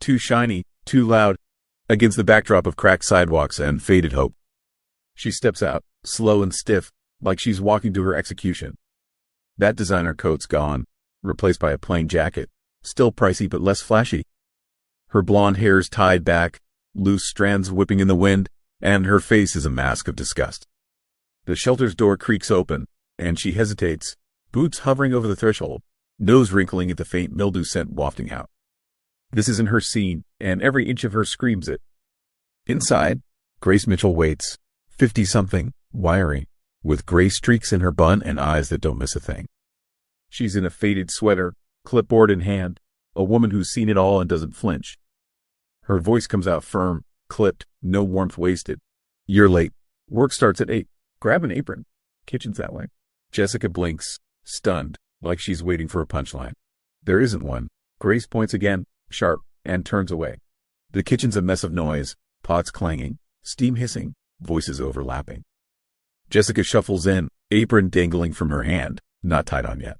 S1: too shiny, too loud, against the backdrop of cracked sidewalks and faded hope. She steps out, slow and stiff, like she's walking to her execution. That designer coat's gone, replaced by a plain jacket, still pricey but less flashy. Her blonde hair's tied back, loose strands whipping in the wind, and her face is a mask of disgust. The shelter's door creaks open, and she hesitates, boots hovering over the threshold, nose wrinkling at the faint mildew scent wafting out. This isn't her scene, and every inch of her screams it. Inside, Grace Mitchell waits, 50-something, wiry, with gray streaks in her bun and eyes that don't miss a thing. She's in a faded sweater, clipboard in hand, a woman who's seen it all and doesn't flinch. Her voice comes out firm, clipped, no warmth wasted. You're late. Work starts at 8. Grab an apron. Kitchen's that way. Jessica blinks, stunned, like she's waiting for a punchline. There isn't one. Grace points again, sharp, and turns away. The kitchen's a mess of noise, pots clanging, steam hissing, voices overlapping. Jessica shuffles in, apron dangling from her hand, not tied on yet.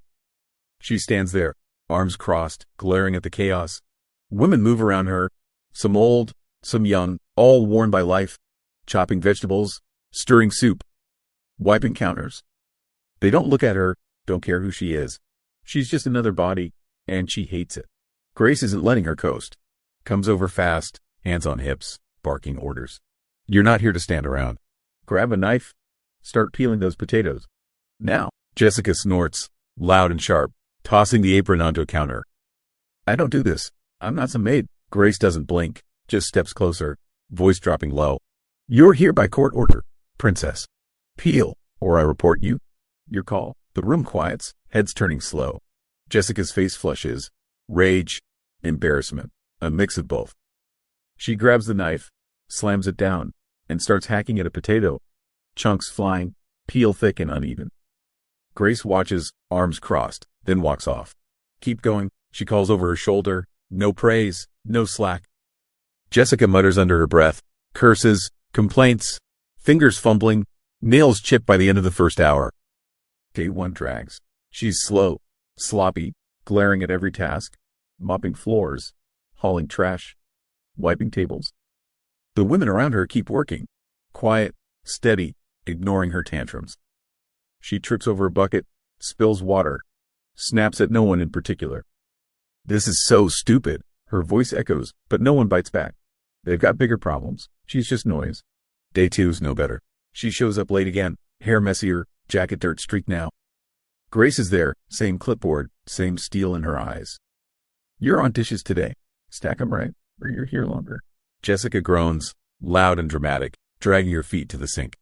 S1: She stands there, arms crossed, glaring at the chaos. Women move around her, some old, some young, all worn by life, chopping vegetables, stirring soup, wiping counters. They don't look at her, don't care who she is. She's just another body, and she hates it. Grace isn't letting her coast. Comes over fast, hands on hips, barking orders. You're not here to stand around. Grab a knife, start peeling those potatoes. Now. Jessica snorts, loud and sharp, tossing the apron onto a counter. I don't do this. I'm not some maid. Grace doesn't blink, just steps closer, voice dropping low. You're here by court order, princess. Peel, or I report you. Your call. The room quiets, heads turning slow. Jessica's face flushes. Rage, embarrassment, a mix of both. She grabs the knife, slams it down, and starts hacking at a potato. Chunks flying, peel thick and uneven. Grace watches, arms crossed, then walks off. Keep going, she calls over her shoulder. No praise, no slack. Jessica mutters under her breath, curses, complaints, fingers fumbling, nails chipped by the end of the first hour. Day 1 drags. She's slow, sloppy, glaring at every task, mopping floors, hauling trash, wiping tables. The women around her keep working, quiet, steady, ignoring her tantrums. She trips over a bucket, spills water, snaps at no one in particular. This is so stupid. Her voice echoes, but no one bites back. They've got bigger problems. She's just noise. Day 2's no better. She shows up late again, hair messier, jacket dirt streaked now. Grace is there, same clipboard, same steel in her eyes. You're on dishes today. Stack 'em right, or you're here longer. Jessica groans, loud and dramatic, dragging her feet to the sink.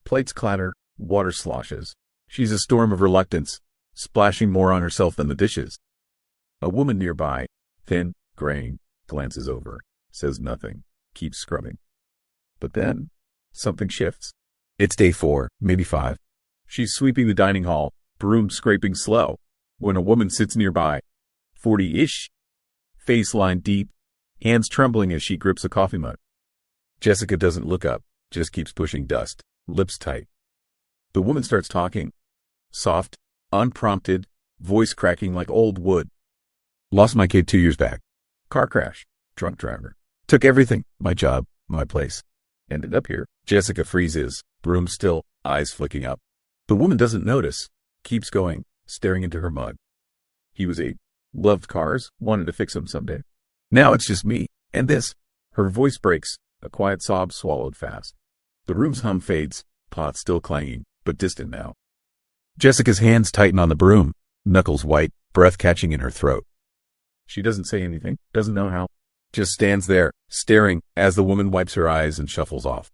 S1: Plates clatter, water sloshes. She's a storm of reluctance, splashing more on herself than the dishes. A woman nearby, thin, graying, glances over, says nothing, keeps scrubbing. But then, something shifts. It's day 4, maybe 5. She's sweeping the dining hall, broom scraping slow, when a woman sits nearby, 40-ish, face lined deep, hands trembling as she grips a coffee mug. Jessica doesn't look up, just keeps pushing dust, lips tight. The woman starts talking. Soft, unprompted, voice cracking like old wood. Lost my kid 2 years back. Car crash. Drunk driver. Took everything. My job. My place. Ended up here. Jessica freezes, broom still, eyes flicking up. The woman doesn't notice. Keeps going, staring into her mug. He was 8. Loved cars. Wanted to fix them someday. Now it's just me. And this. Her voice breaks. A quiet sob swallowed fast. The room's hum fades. Pot still clanging, but distant now. Jessica's hands tighten on the broom. Knuckles white, breath catching in her throat. She doesn't say anything, doesn't know how. Just stands there, staring, as the woman wipes her eyes and shuffles off.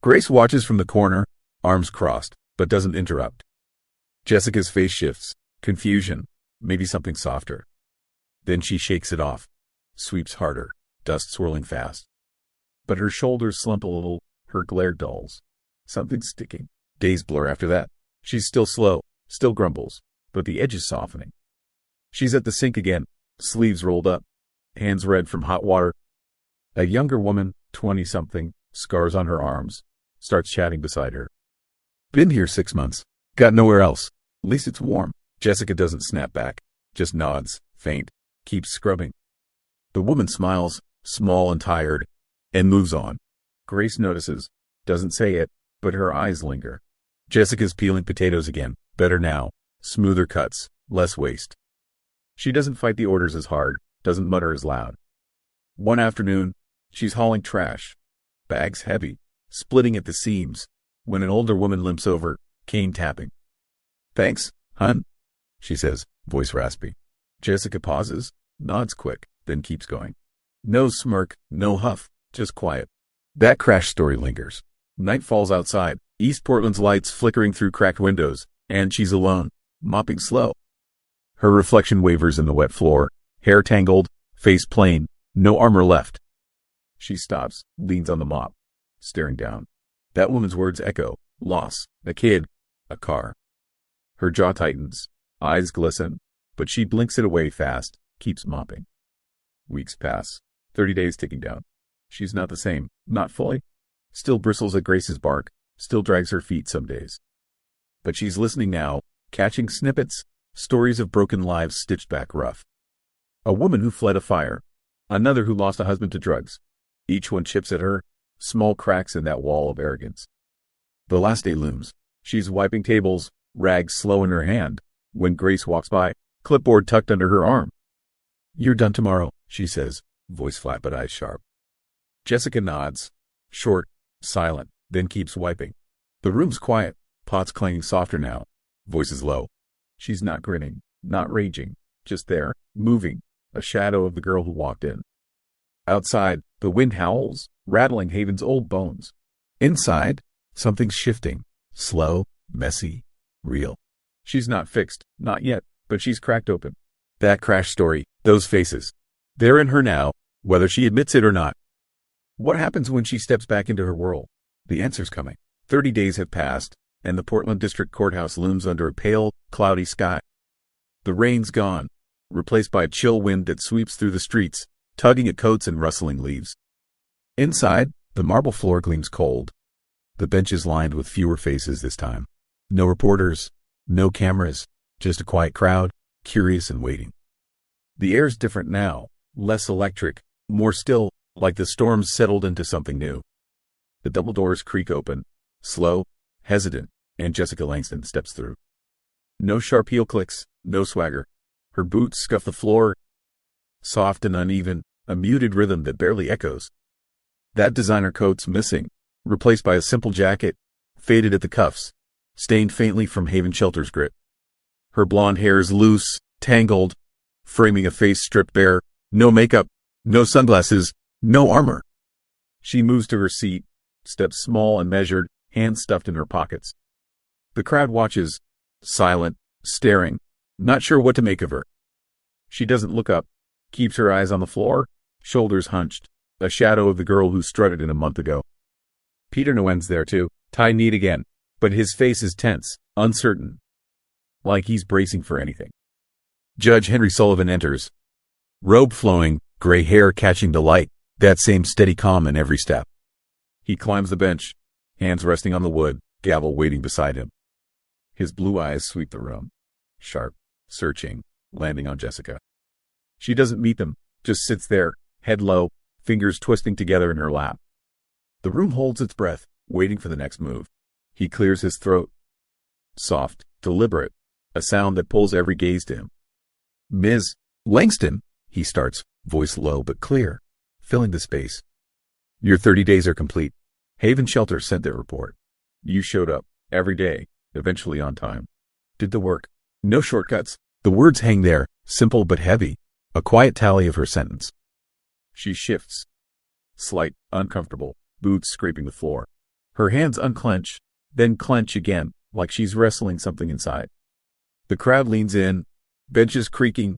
S1: Grace watches from the corner, arms crossed, but doesn't interrupt. Jessica's face shifts, confusion, maybe something softer. Then she shakes it off, sweeps harder, dust swirling fast. But her shoulders slump a little, her glare dulls. Something's sticking. Days blur after that. She's still slow, still grumbles, but the edge is softening. She's at the sink again, sleeves rolled up, hands red from hot water. A younger woman, 20-something, scars on her arms, starts chatting beside her. Been here 6 months. Got nowhere else. At least it's warm. Jessica doesn't snap back, just nods, faint, keeps scrubbing. The woman smiles, small and tired, and moves on. Grace notices, doesn't say it, but her eyes linger. Jessica's peeling potatoes again, better now, smoother cuts, less waste. She doesn't fight the orders as hard, doesn't mutter as loud. One afternoon, she's hauling trash, bags heavy, splitting at the seams, when an older woman limps over, cane tapping. Thanks, hun, she says, voice raspy. Jessica pauses, nods quick, then keeps going. No smirk, no huff, just quiet. That crash story lingers. Night falls outside, East Portland's lights flickering through cracked windows, and she's alone, mopping slow. Her reflection wavers in the wet floor, hair tangled, face plain, no armor left. She stops, leans on the mop, staring down. That woman's words echo, loss, a kid, a car. Her jaw tightens, eyes glisten, but she blinks it away fast, keeps mopping. Weeks pass, 30 days ticking down. She's not the same, not fully. Still bristles at Grace's bark, still drags her feet some days. But she's listening now, catching snippets, stories of broken lives stitched back rough. A woman who fled a fire, another who lost a husband to drugs. Each one chips at her, small cracks in that wall of arrogance. The last day looms. She's wiping tables, rags slow in her hand, when Grace walks by, clipboard tucked under her arm. You're done tomorrow, she says, voice flat but eyes sharp. Jessica nods, short, silent, then keeps wiping. The room's quiet, pots clanging softer now, voices low. She's not grinning, not raging, just there, moving, a shadow of the girl who walked in. Outside, the wind howls, rattling Haven's old bones. Inside, something's shifting, slow, messy, real. She's not fixed, not yet, but she's cracked open. That crash story, those faces. They're in her now, whether she admits it or not. What happens when she steps back into her world? The answer's coming. 30 days have passed, and the Portland District Courthouse looms under a pale, cloudy sky. The rain's gone, replaced by a chill wind that sweeps through the streets, tugging at coats and rustling leaves. Inside, the marble floor gleams cold. The bench is lined with fewer faces this time. No reporters, no cameras, just a quiet crowd, curious and waiting. The air's different now, less electric, more still, like the storm's settled into something new. The double doors creak open, slow, hesitant, and Jessica Langston steps through. No sharp heel clicks, no swagger. Her boots scuff the floor, soft and uneven, a muted rhythm that barely echoes. That designer coat's missing, replaced by a simple jacket, faded at the cuffs, stained faintly from Haven Shelter's grit. Her blonde hair is loose, tangled, framing a face stripped bare, no makeup, no sunglasses, no armor. She moves to her seat, steps small and measured, hands stuffed in her pockets. The crowd watches, silent, staring, not sure what to make of her. She doesn't look up, keeps her eyes on the floor, shoulders hunched, a shadow of the girl who strutted in a month ago. Peter Nguyen's there too, tie knee again, but his face is tense, uncertain, like he's bracing for anything. Judge Henry Sullivan enters, robe flowing, gray hair catching the light, that same steady calm in every step. He climbs the bench, hands resting on the wood, gavel waiting beside him. His blue eyes sweep the room, sharp, searching, landing on Jessica. She doesn't meet them, just sits there, head low, fingers twisting together in her lap. The room holds its breath, waiting for the next move. He clears his throat. Soft, deliberate, a sound that pulls every gaze to him. Ms. Langston, he starts, voice low but clear, filling the space. Your 30 days are complete. Haven Shelter sent their report. You showed up, every day, eventually on time. Did the work. No shortcuts. The words hang there, simple but heavy, a quiet tally of her sentence. She shifts. Slight, uncomfortable, boots scraping the floor. Her hands unclench, then clench again, like she's wrestling something inside. The crowd leans in, benches creaking,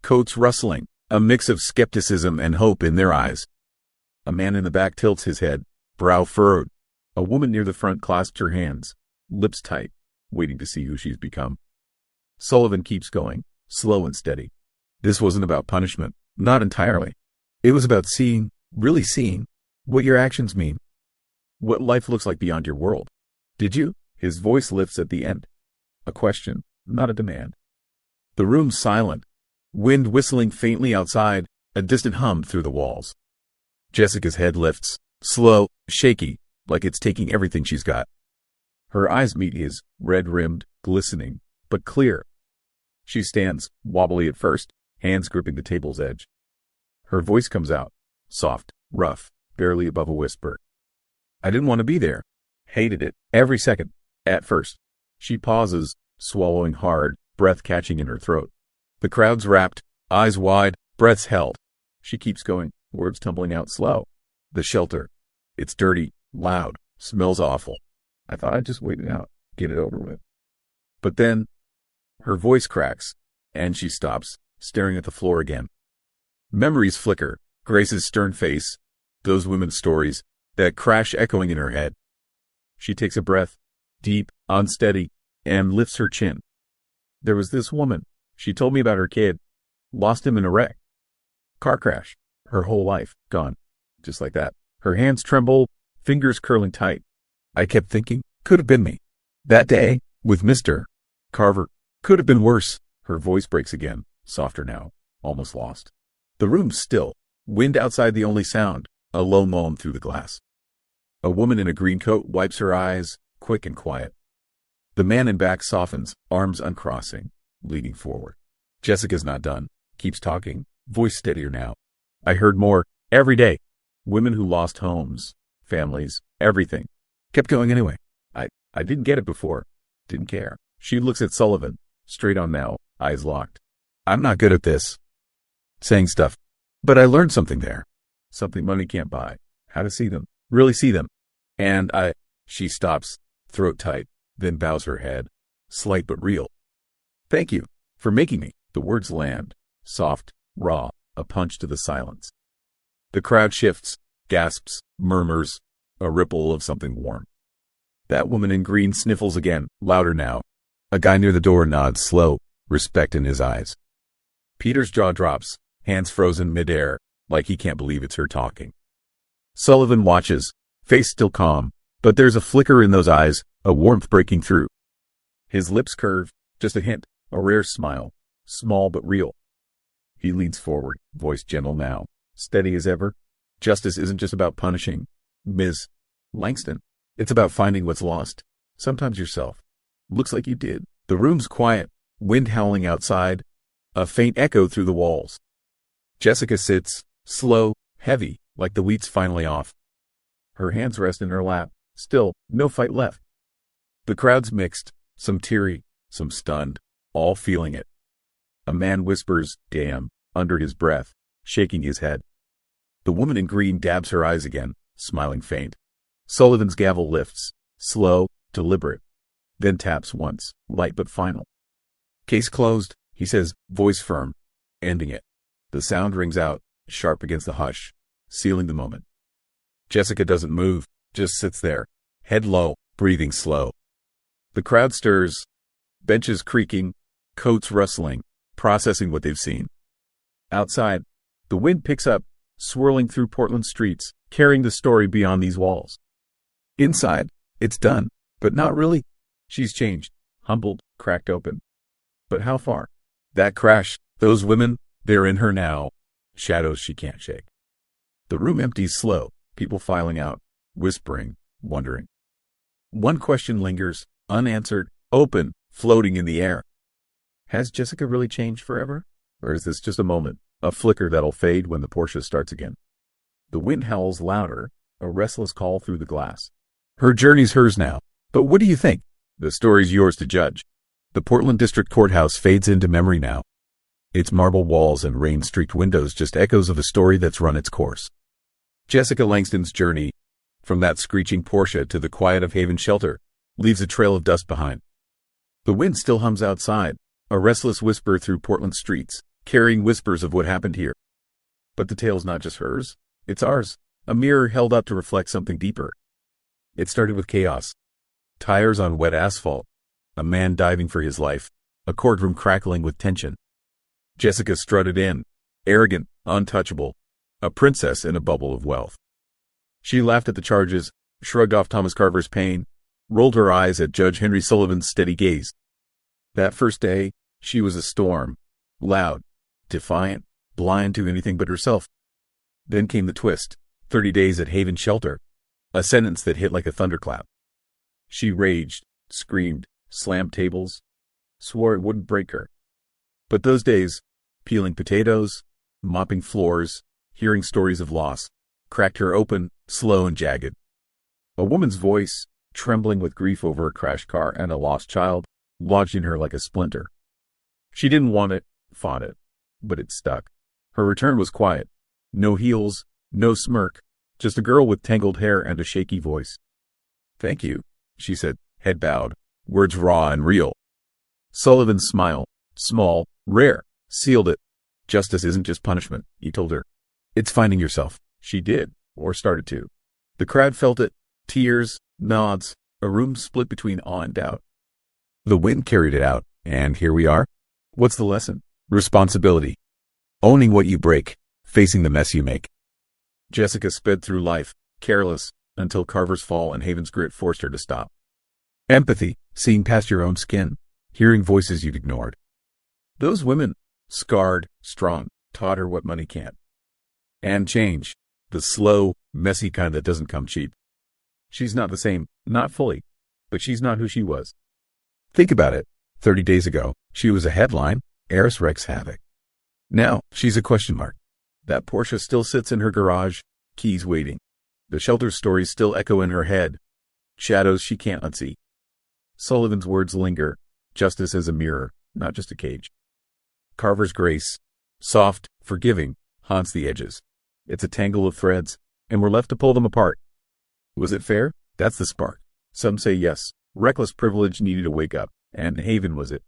S1: coats rustling, a mix of skepticism and hope in their eyes. A man in the back tilts his head, brow furrowed. A woman near the front clasps her hands, lips tight, waiting to see who she's become. Sullivan keeps going, slow and steady. This wasn't about punishment, not entirely. It was about seeing, really seeing, what your actions mean. What life looks like beyond your world. Did you? His voice lifts at the end. A question, not a demand. The room's silent, wind whistling faintly outside, a distant hum through the walls. Jessica's head lifts, slow, shaky, like it's taking everything she's got. Her eyes meet his, red-rimmed, glistening, but clear. She stands, wobbly at first, hands gripping the table's edge. Her voice comes out, soft, rough, barely above a whisper. I didn't want to be there. Hated it, every second, at first. She pauses, swallowing hard, breath catching in her throat. The crowd's rapt, eyes wide, breaths held. She keeps going, words tumbling out slow. The shelter. It's dirty, loud, smells awful. I thought I'd just wait it out, get it over with. But then, her voice cracks, and she stops, staring at the floor again. Memories flicker, Grace's stern face, those women's stories, that crash echoing in her head. She takes a breath, deep, unsteady, and lifts her chin. There was this woman. She told me about her kid. Lost him in a wreck. Car crash. Her whole life, gone. Just like that. Her hands tremble, fingers curling tight. I kept thinking, could have been me. That day, with Mr. Carver, could have been worse. Her voice breaks again, softer now, almost lost. The room's still. Wind outside the only sound, a low moan through the glass. A woman in a green coat wipes her eyes, quick and quiet. The man in back softens, arms uncrossing, leaning forward. Jessica's not done, keeps talking, voice steadier now. I heard more, every day. Women who lost homes, families, everything. Kept going anyway. I didn't get it before. Didn't care. She looks at Sullivan, straight on now, eyes locked. I'm not good at this. Saying stuff. But I learned something there. Something money can't buy. How to see them. Really see them. And she stops, throat tight, then bows her head. Slight but real. Thank you for making me. The words land. Soft, raw, a punch to the silence. The crowd shifts, gasps, murmurs, a ripple of something warm. That woman in green sniffles again, louder now. A guy near the door nods, slow, respect in his eyes. Peter's jaw drops, hands frozen midair, like he can't believe it's her talking. Sullivan watches, face still calm, but there's a flicker in those eyes, a warmth breaking through. His lips curve, just a hint, a rare smile, small but real. He leans forward, voice gentle now, steady as ever. Justice isn't just about punishing Ms. Langston. It's about finding what's lost, sometimes yourself. Looks like you did. The room's quiet, wind howling outside, a faint echo through the walls. Jessica sits, slow, heavy, like the wheat's finally off. Her hands rest in her lap, still, no fight left. The crowd's mixed, some teary, some stunned, all feeling it. A man whispers, "Damn," under his breath, shaking his head. The woman in green dabs her eyes again, smiling faint. Sullivan's gavel lifts, slow, deliberate, then taps once, light but final. "Case closed," he says, voice firm, ending it. The sound rings out, sharp against the hush, sealing the moment. Jessica doesn't move, just sits there, head low, breathing slow. The crowd stirs, benches creaking, coats rustling, processing what they've seen. Outside, the wind picks up, swirling through Portland streets, carrying the story beyond these walls. Inside, it's done, but not really. She's changed, humbled, cracked open. But how far? That crash, those women, they're in her now. Shadows she can't shake. The room empties slow, people filing out, whispering, wondering. One question lingers, unanswered, open, floating in the air. Has Jessica really changed forever? Or is this just a moment, a flicker that'll fade when the Porsche starts again? The wind howls louder, a restless call through the glass. Her journey's hers now. But what do you think? The story's yours to judge. The Portland District Courthouse fades into memory now. Its marble walls and rain-streaked windows just echoes of a story that's run its course. Jessica Langston's journey, from that screeching Porsche to the quiet of Haven Shelter, leaves a trail of dust behind. The wind still hums outside, a restless whisper through Portland streets, carrying whispers of what happened here. But the tale's not just hers, it's ours, a mirror held up to reflect something deeper. It started with chaos. Tires on wet asphalt, a man diving for his life, a courtroom crackling with tension. Jessica strutted in, arrogant, untouchable, a princess in a bubble of wealth. She laughed at the charges, shrugged off Thomas Carver's pain, rolled her eyes at Judge Henry Sullivan's steady gaze. That first day, she was a storm, loud, defiant, blind to anything but herself. Then came the twist, 30 days at Haven Shelter, a sentence that hit like a thunderclap. She raged, screamed, slammed tables, swore it wouldn't break her. But those days, peeling potatoes, mopping floors, hearing stories of loss, cracked her open, slow and jagged. A woman's voice, trembling with grief over a crashed car and a lost child, lodged in her like a splinter. She didn't want it, fought it, but it stuck. Her return was quiet. No heels, no smirk, just a girl with tangled hair and a shaky voice. "Thank you," she said, head bowed, words raw and real. Sullivan's smile, small, rare, sealed it. Justice isn't just punishment, he told her. It's finding yourself. She did, or started to. The crowd felt it, tears, nods, a room split between awe and doubt. The wind carried it out, and here we are. What's the lesson? Responsibility. Owning what you break, facing the mess you make. Jessica sped through life, careless, until Carver's fall and Haven's grit forced her to stop. Empathy, seeing past your own skin, hearing voices you'd ignored. Those women, scarred, strong, taught her what money can't. And change, the slow, messy kind that doesn't come cheap. She's not the same, not fully, but she's not who she was. Think about it. 30 days ago, she was a headline, heiress wreaks havoc. Now, she's a question mark. That Porsche still sits in her garage, keys waiting. The shelter stories still echo in her head, shadows she can't unsee. Sullivan's words linger, justice as a mirror, not just a cage. Carver's grace, soft, forgiving, haunts the edges. It's a tangle of threads, and we're left to pull them apart. Was it fair? That's the spark. Some say yes, reckless privilege needed a wake-up, and Haven was it.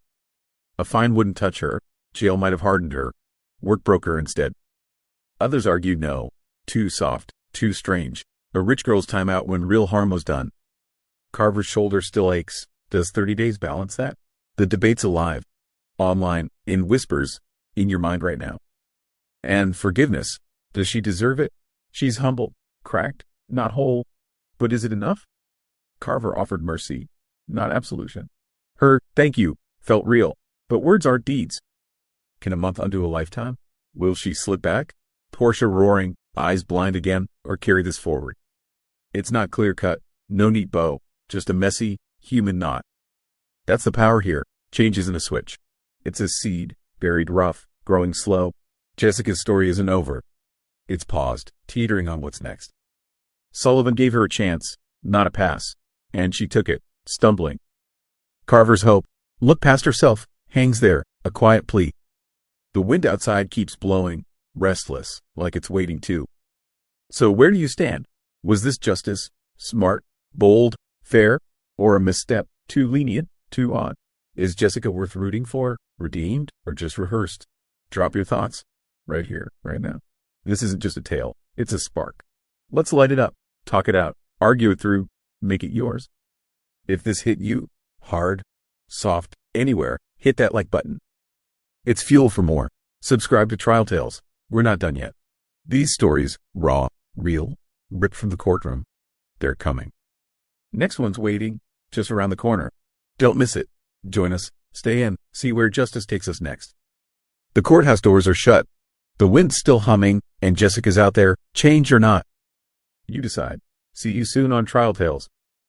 S1: A fine wouldn't touch her, jail might have hardened her, work broke her instead. Others argue no, too soft, too strange, a rich girl's time out when real harm was done. Carver's shoulder still aches. Does 30 days balance that? The debate's alive. Online, in whispers, in your mind right now. And forgiveness. Does she deserve it? She's humbled, cracked, not whole. But is it enough? Carver offered mercy, not absolution. Her thank you felt real, but words aren't deeds. Can a month undo a lifetime? Will she slip back? Portia roaring, eyes blind again, or carry this forward? It's not clear-cut, no neat bow, just a messy, human knot. That's the power here. Change isn't a switch. It's a seed, buried rough, growing slow. Jessica's story isn't over. It's paused, teetering on what's next. Sullivan gave her a chance, not a pass, and she took it, stumbling. Carver's hope, look past herself, hangs there, a quiet plea. The wind outside keeps blowing, restless, like it's waiting too. So where do you stand? Was this justice? Smart? Bold? Fair? Or a misstep? Too lenient? Too odd? Is Jessica worth rooting for? Redeemed? Or just rehearsed? Drop your thoughts. Right here, right now. This isn't just a tale. It's a spark. Let's light it up. Talk it out. Argue it through. Make it yours. If this hit you, hard, soft, anywhere, hit that like button. It's fuel for more. Subscribe to Trial Tales. We're not done yet. These stories, raw, real, ripped from the courtroom, they're coming. Next one's waiting, just around the corner. Don't miss it. Join us, stay in, see where justice takes us next. The courthouse doors are shut. The wind's still humming, and Jessica's out there, change or not. You decide. See you soon on Trial Tales.